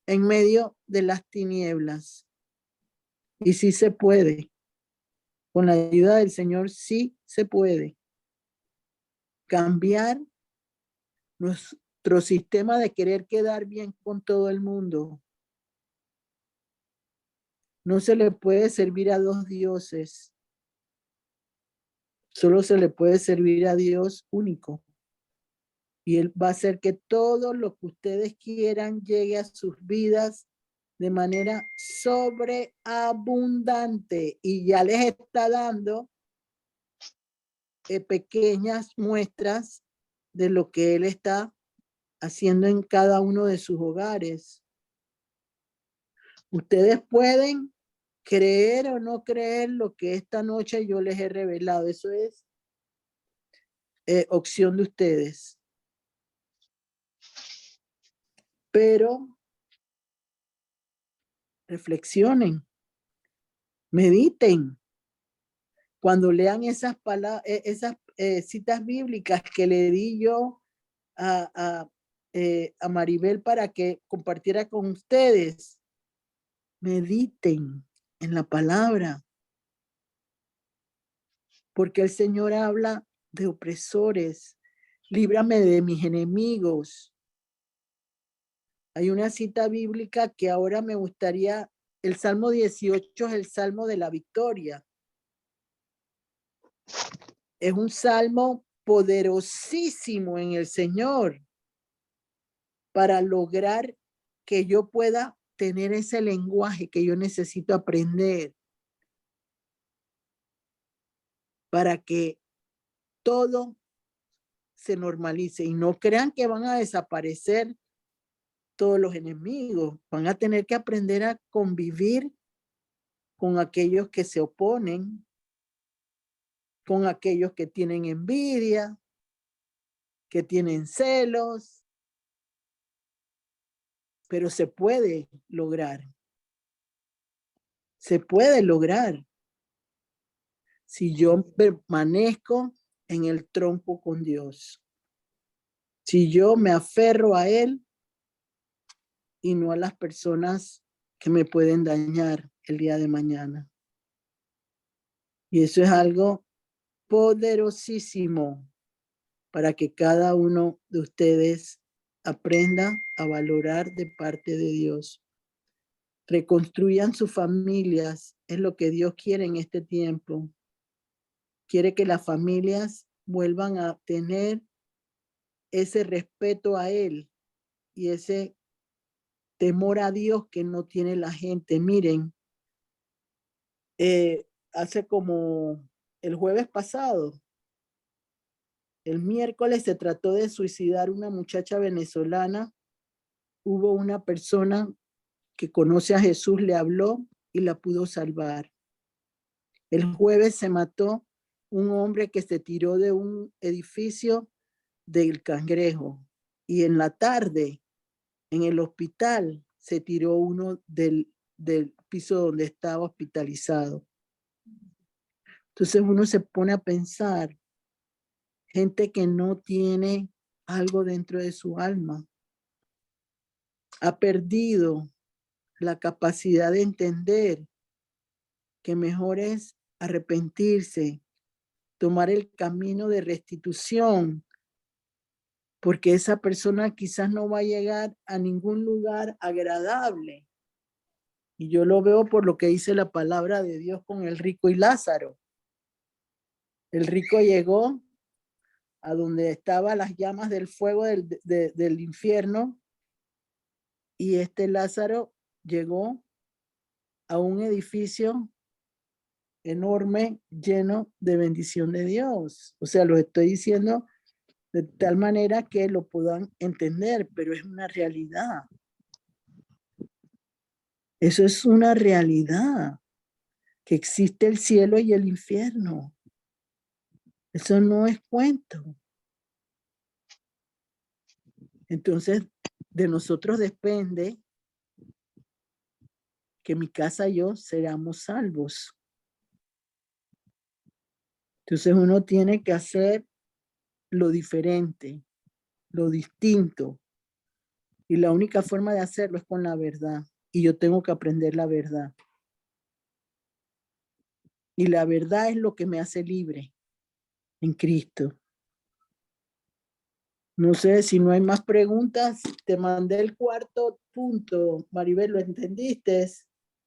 en medio de las tinieblas. Y sí se puede. Con la ayuda del Señor sí se puede cambiar nuestro sistema de querer quedar bien con todo el mundo. No se le puede servir a dos dioses. Solo se le puede servir a Dios único. Y Él va a hacer que todo lo que ustedes quieran llegue a sus vidas de manera sobreabundante. Y ya les está dando pequeñas muestras de lo que Él está haciendo en cada uno de sus hogares. Ustedes pueden creer o no creer lo que esta noche yo les he revelado. Eso es opción de ustedes. Pero reflexionen, mediten. Cuando lean esas palabras, esas citas bíblicas que le di yo a Maribel para que compartiera con ustedes, mediten en la palabra. Porque el Señor habla de opresores. Líbrame de mis enemigos. Hay una cita bíblica que ahora me gustaría, el Salmo 18 es el Salmo de la victoria. Es un salmo poderosísimo en el Señor para lograr que yo pueda tener ese lenguaje que yo necesito aprender para que todo se normalice y no crean que van a desaparecer todos los enemigos. Van a tener que aprender a convivir con aquellos que se oponen, con aquellos que tienen envidia, que tienen celos, pero se puede lograr. Se puede lograr si yo permanezco en el tronco con Dios. Si yo me aferro a Él y no a las personas que me pueden dañar el día de mañana. Y eso es algo poderosísimo para que cada uno de ustedes aprenda a valorar de parte de Dios. Reconstruyan sus familias, es lo que Dios quiere en este tiempo. Quiere que las familias vuelvan a tener ese respeto a Él y ese temor a Dios que no tiene la gente. Miren, hace como el jueves pasado, el miércoles se trató de suicidar una muchacha venezolana. Hubo una persona que conoce a Jesús, le habló y la pudo salvar. El jueves se mató un hombre que se tiró de un edificio del Cangrejo. Y en la tarde, en el hospital, se tiró uno del piso donde estaba hospitalizado. Entonces uno se pone a pensar, gente que no tiene algo dentro de su alma, ha perdido la capacidad de entender que mejor es arrepentirse, tomar el camino de restitución, porque esa persona quizás no va a llegar a ningún lugar agradable. Y yo lo veo por lo que dice la palabra de Dios con el rico y Lázaro. El rico llegó a donde estaban las llamas del fuego del infierno, y este Lázaro llegó a un edificio enorme, lleno de bendición de Dios. O sea, lo estoy diciendo de tal manera que lo puedan entender, pero es una realidad. Eso es una realidad, que existe el cielo y el infierno. Eso no es cuento. Entonces, de nosotros depende que mi casa y yo seamos salvos. Entonces uno tiene que hacer lo diferente, lo distinto. Y la única forma de hacerlo es con la verdad. Y yo tengo que aprender la verdad. Y la verdad es lo que me hace libre en Cristo. No sé si no hay más preguntas. Te mandé el cuarto punto. Maribel, ¿lo entendiste?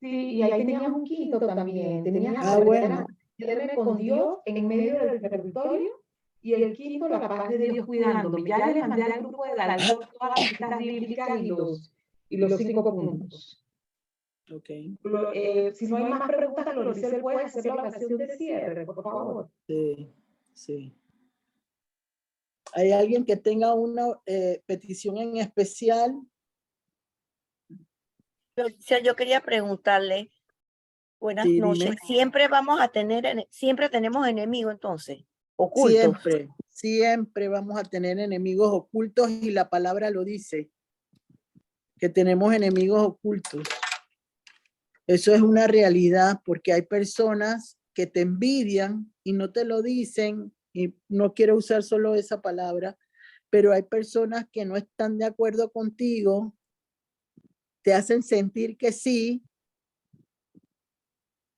Sí, y ahí tenías un quinto también. Tenías
bueno.
meterme con Dios en medio del territorio, y el quinto, la paz de Dios cuidándome. Ya les mandé al grupo de Dalton todas las citas bíblicas y los 5 puntos.
Okay.
Si no hay más preguntas, Loricel, ¿puedes hacer la oración de cierre, por favor?
Sí, sí. ¿Hay alguien que tenga una petición en especial?
Yo quería preguntarle, buenas
Sí,
noches,
dime.
siempre tenemos enemigos entonces, ocultos.
Siempre, siempre vamos a tener enemigos ocultos, y la palabra lo dice, que tenemos enemigos ocultos. Eso es una realidad, porque hay personas que te envidian y no te lo dicen, y no quiero usar solo esa palabra, pero hay personas que no están de acuerdo contigo, te hacen sentir que sí,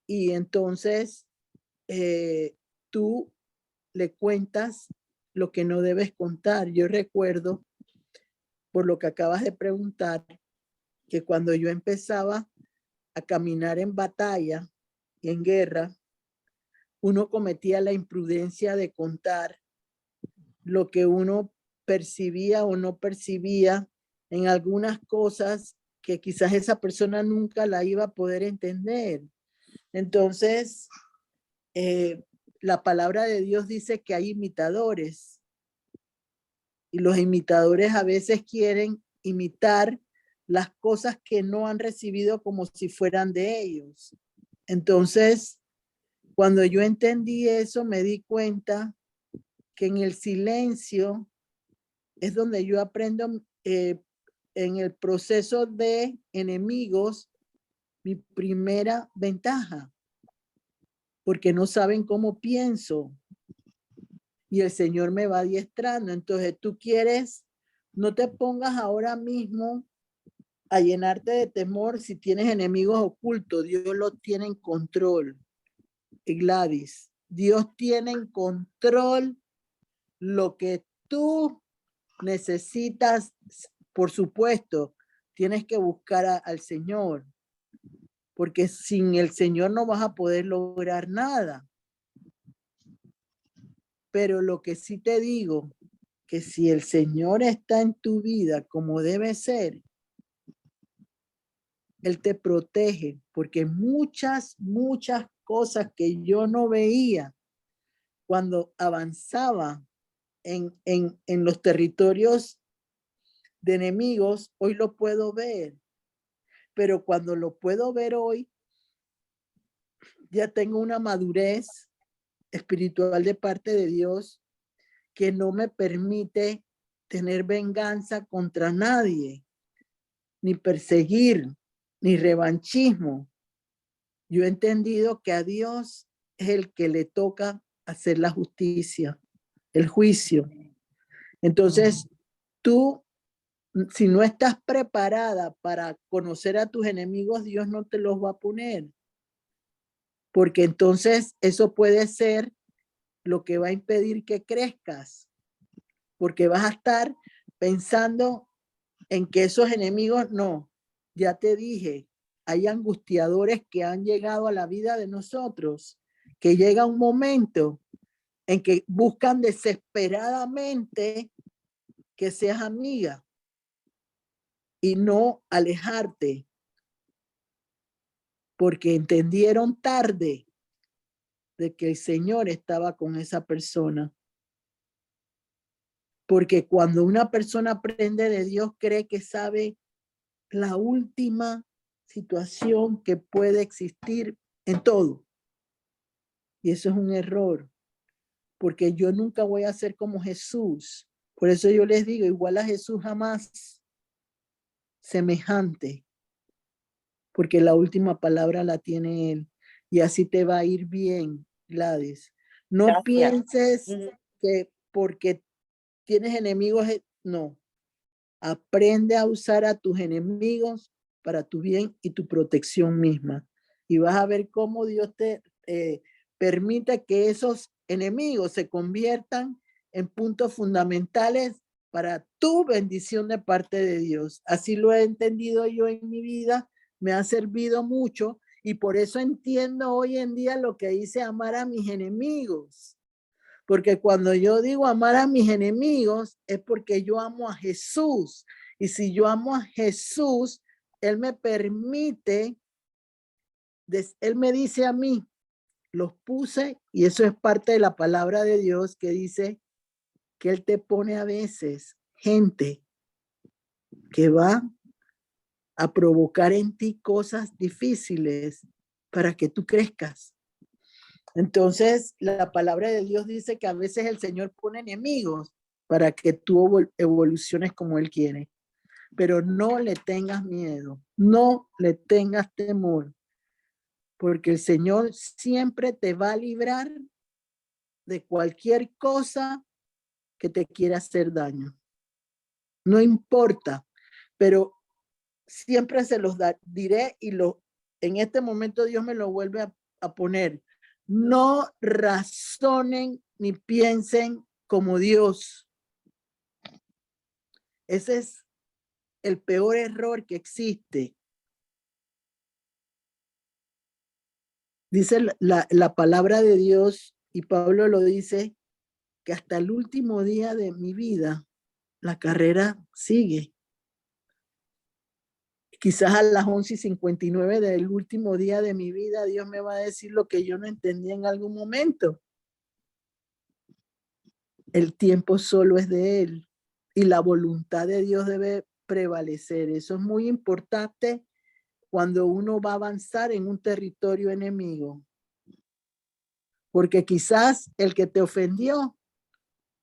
y entonces tú le cuentas lo que no debes contar. Yo recuerdo, por lo que acabas de preguntar, que cuando yo empezaba a caminar en batalla y en guerra, uno cometía la imprudencia de contar lo que uno percibía o no percibía en algunas cosas que quizás esa persona nunca la iba a poder entender. Entonces, la palabra de Dios dice que hay imitadores, y los imitadores a veces quieren imitar las cosas que no han recibido como si fueran de ellos. Entonces, cuando yo entendí eso, me di cuenta que en el silencio es donde yo aprendo, en el proceso de enemigos, mi primera ventaja, porque no saben cómo pienso, y el Señor me va adiestrando. Entonces tú quieres, no te pongas ahora mismo a llenarte de temor si tienes enemigos ocultos. Dios los tiene en control. Y Gladys, Dios tiene en control lo que tú necesitas. Por supuesto, tienes que buscar al Señor, porque sin el Señor no vas a poder lograr nada. Pero lo que sí te digo, que si el Señor está en tu vida como debe ser, Él te protege, porque muchas cosas que yo no veía cuando avanzaba en los territorios de enemigos, hoy lo puedo ver. Pero cuando lo puedo ver hoy, ya tengo una madurez espiritual de parte de Dios que no me permite tener venganza contra nadie, ni perseguir, ni revanchismo. Yo he entendido que a Dios es el que le toca hacer la justicia, el juicio. Entonces, tú, si no estás preparada para conocer a tus enemigos, Dios no te los va a poner. Porque entonces eso puede ser lo que va a impedir que crezcas. Porque vas a estar pensando en que esos enemigos, no, ya te dije, hay angustiadores que han llegado a la vida de nosotros, que llega un momento en que buscan desesperadamente que seas amiga y no alejarte, porque entendieron tarde de que el Señor estaba con esa persona. Porque cuando una persona aprende de Dios, cree que sabe la última situación que puede existir en todo. Y eso es un error, porque yo nunca voy a ser como Jesús. Por eso yo les digo, igual a Jesús jamás, semejante, porque la última palabra la tiene Él. Y así te va a ir bien, Gladys. No
Gracias.
pienses que porque tienes enemigos, no. Aprende a usar a tus enemigos para tu bien y tu protección misma. Y vas a ver cómo Dios te permite que esos enemigos se conviertan en puntos fundamentales para tu bendición de parte de Dios. Así lo he entendido yo en mi vida, me ha servido mucho y por eso entiendo hoy en día lo que dice amar a mis enemigos. Porque cuando yo digo amar a mis enemigos es porque yo amo a Jesús. Y si yo amo a Jesús, Él me permite, Él me dice a mí, los puse, y eso es parte de la palabra de Dios que dice que Él te pone a veces gente que va a provocar en ti cosas difíciles para que tú crezcas. Entonces, la palabra de Dios dice que a veces el Señor pone enemigos para que tú evoluciones como Él quiere. Pero no le tengas miedo, no le tengas temor, porque el Señor siempre te va a librar de cualquier cosa que te quiera hacer daño. No importa, pero siempre se los diré y en este momento Dios me lo vuelve a poner. No razonen ni piensen como Dios. Ese es el peor error que existe. Dice la palabra de Dios, y Pablo lo dice, que hasta el último día de mi vida, la carrera sigue. Quizás a las 11:59 del último día de mi vida, Dios me va a decir lo que yo no entendía en algún momento. El tiempo solo es de Él y la voluntad de Dios debe prevalecer. Eso es muy importante cuando uno va a avanzar en un territorio enemigo. Porque quizás el que te ofendió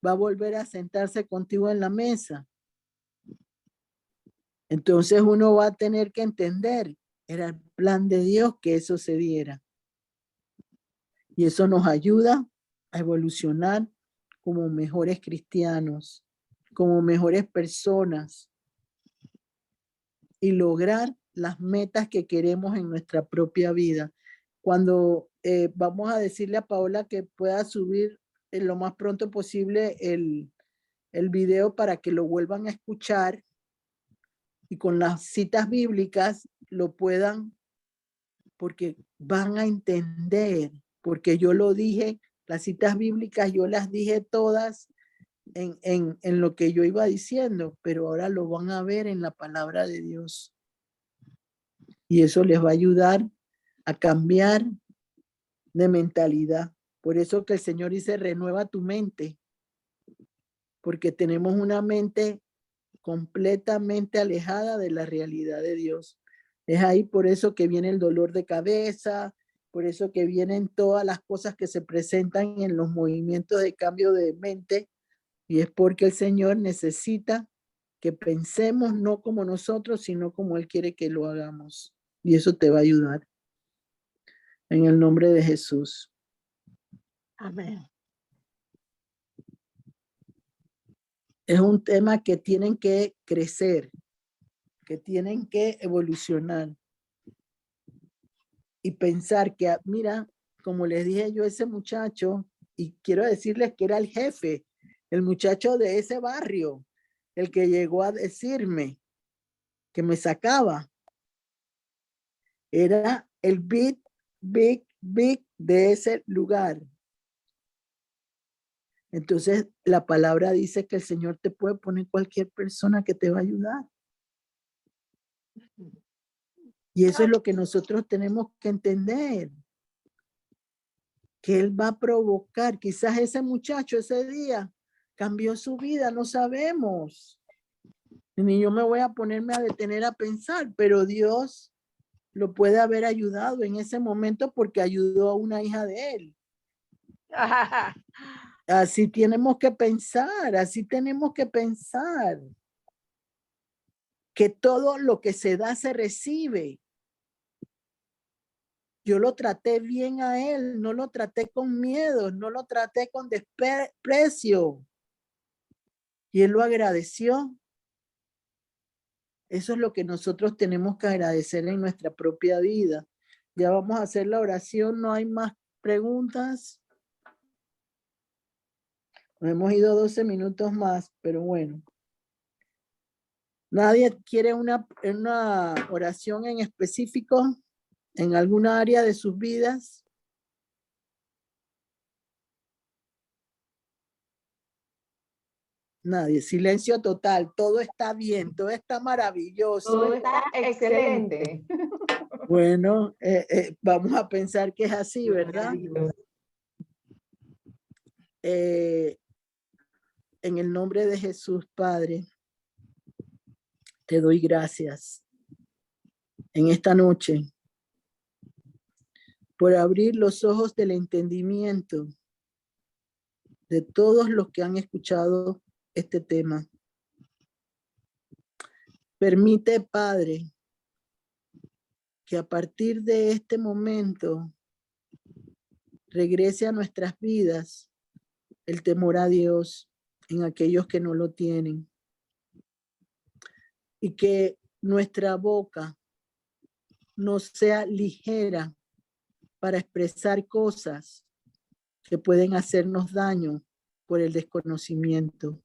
va a volver a sentarse contigo en la mesa. Entonces uno va a tener que entender, era el plan de Dios que eso se diera. Y eso nos ayuda a evolucionar como mejores cristianos, como mejores personas y lograr las metas que queremos en nuestra propia vida. Cuando vamos a decirle a Paola que pueda subir en lo más pronto posible el video para que lo vuelvan a escuchar y con las citas bíblicas lo puedan, porque van a entender, porque yo lo dije, las citas bíblicas yo las dije todas en lo que yo iba diciendo, pero ahora lo van a ver en la palabra de Dios. Y eso les va a ayudar a cambiar de mentalidad. Por eso que el Señor dice, renueva tu mente, porque tenemos una mente completamente alejada de la realidad de Dios. Es ahí por eso que viene el dolor de cabeza, por eso que vienen todas las cosas que se presentan en los movimientos de cambio de mente, y es porque el Señor necesita que pensemos no como nosotros, sino como Él quiere que lo hagamos. Y eso te va a ayudar. En el nombre de Jesús.
Amén.
Es un tema que tienen que crecer, que tienen que evolucionar y pensar que, mira, como les dije yo a ese muchacho, y quiero decirles que era el jefe, el muchacho de ese barrio, el que llegó a decirme que me sacaba. Era el big de ese lugar. Entonces, la palabra dice que el Señor te puede poner cualquier persona que te va a ayudar. Y eso es lo que nosotros tenemos que entender. Que Él va a provocar. Quizás ese muchacho ese día cambió su vida, no sabemos. Ni yo me voy a ponerme a detener a pensar, pero Dios lo puede haber ayudado en ese momento porque ayudó a una hija de Él. Así tenemos que pensar, así tenemos que pensar. Que todo lo que se da se recibe. Yo lo traté bien a él, no lo traté con miedo, no lo traté con desprecio. Y él lo agradeció. Eso es lo que nosotros tenemos que agradecer en nuestra propia vida. Ya vamos a hacer la oración, no hay más preguntas. Nos hemos ido 12 minutos más, pero bueno. ¿Nadie quiere una oración en específico en alguna área de sus vidas? Nadie, silencio total, todo está bien, todo está maravilloso.
Todo está excelente.
Bueno, vamos a pensar que es así, ¿verdad? En el nombre de Jesús, Padre, te doy gracias en esta noche por abrir los ojos del entendimiento de todos los que han escuchado este tema. Permite, Padre, que a partir de este momento regrese a nuestras vidas el temor a Dios en aquellos que no lo tienen. Y que nuestra boca no sea ligera para expresar cosas que pueden hacernos daño por el desconocimiento.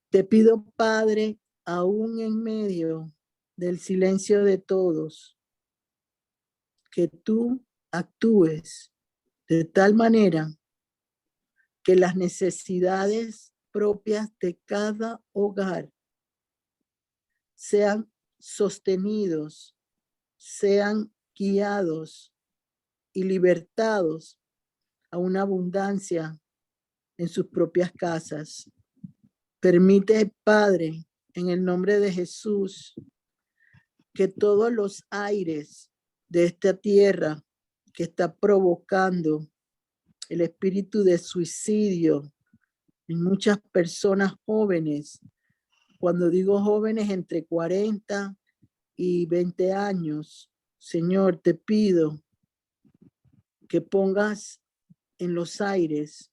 Te pido, Padre, aún en medio del silencio de todos, que tú actúes de tal manera que las necesidades propias de cada hogar sean sostenidos, sean guiados y libertados a una abundancia en sus propias casas. Permite, Padre, en el nombre de Jesús, que todos los aires de esta tierra que está provocando el espíritu de suicidio en muchas personas jóvenes, cuando digo jóvenes entre 40 y 20 años, Señor, te pido que pongas en los aires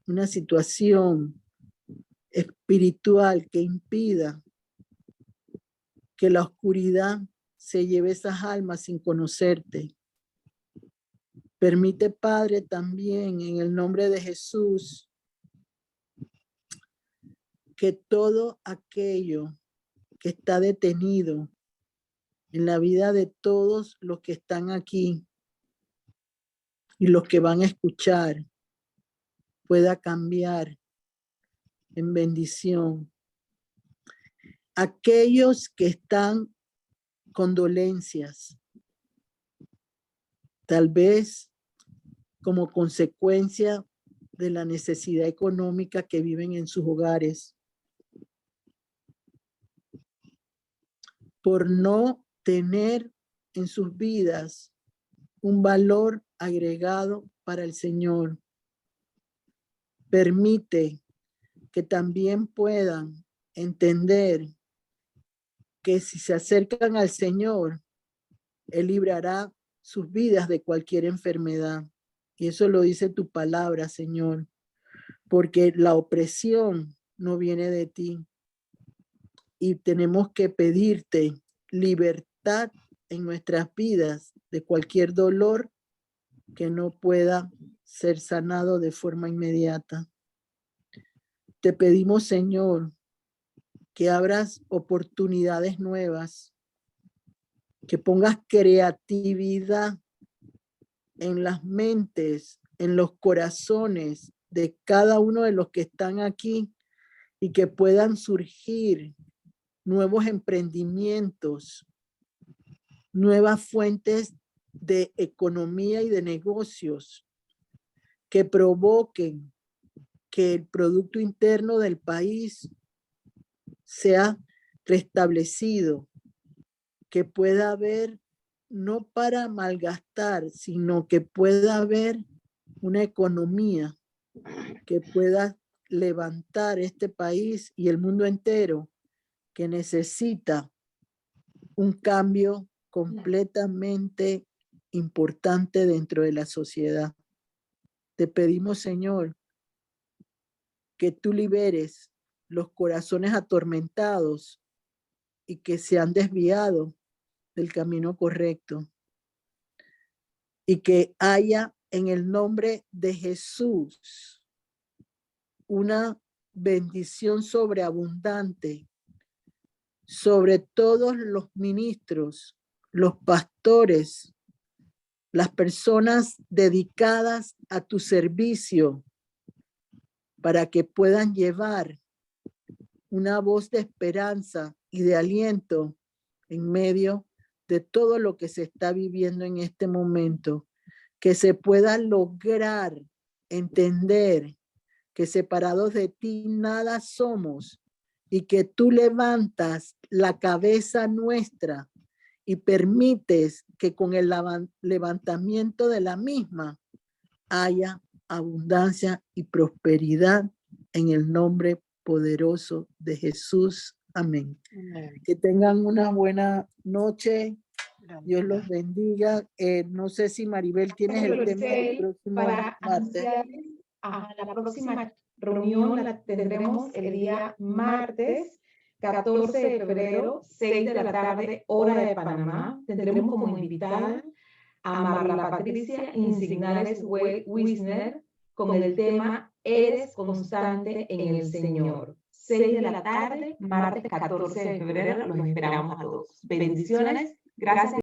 una situación espiritual que impida que la oscuridad se lleve esas almas sin conocerte. Permite, Padre, también en el nombre de Jesús, que todo aquello que está detenido en la vida de todos los que están aquí y los que van a escuchar pueda cambiar en bendición. Aquellos que están con dolencias, tal vez como consecuencia de la necesidad económica que viven en sus hogares, por no tener en sus vidas un valor agregado para el Señor. Permite que también puedan entender que si se acercan al Señor, Él librará sus vidas de cualquier enfermedad. Y eso lo dice tu palabra, Señor, porque la opresión no viene de ti. Y tenemos que pedirte libertad en nuestras vidas de cualquier dolor que no pueda ser sanado de forma inmediata. Te pedimos, Señor, que abras oportunidades nuevas, que pongas creatividad en las mentes, en los corazones de cada uno de los que están aquí y que puedan surgir nuevos emprendimientos, nuevas fuentes de economía y de negocios que provoquen que el Producto Interno del país sea restablecido, que pueda haber, no para malgastar, sino que pueda haber una economía que pueda levantar este país y el mundo entero, que necesita un cambio completamente importante dentro de la sociedad. Te pedimos, Señor, que tú liberes los corazones atormentados y que se han desviado del camino correcto. Y que haya en el nombre de Jesús una bendición sobreabundante sobre todos los ministros, los pastores, las personas dedicadas a tu servicio, para que puedan llevar una voz de esperanza y de aliento en medio de todo lo que se está viviendo en este momento, que se pueda lograr entender que separados de ti nada somos y que tú levantas la cabeza nuestra y permites que con el levantamiento de la misma haya abundancia y prosperidad en el nombre poderoso de Jesús. Amén.
Amén.
Que tengan una buena noche. Dios los bendiga. No sé si Maribel tienes el tema del próximo
para
martes.
anunciarles la próxima reunión la tendremos el día martes 14 de febrero, 6 de la tarde, hora de Panamá. Tendremos como invitada a Marla Patricia Insignares Wisner con el tema Eres constante en el Señor. 6 de la tarde, martes 14 de febrero, los esperamos a todos. Bendiciones. Gracias.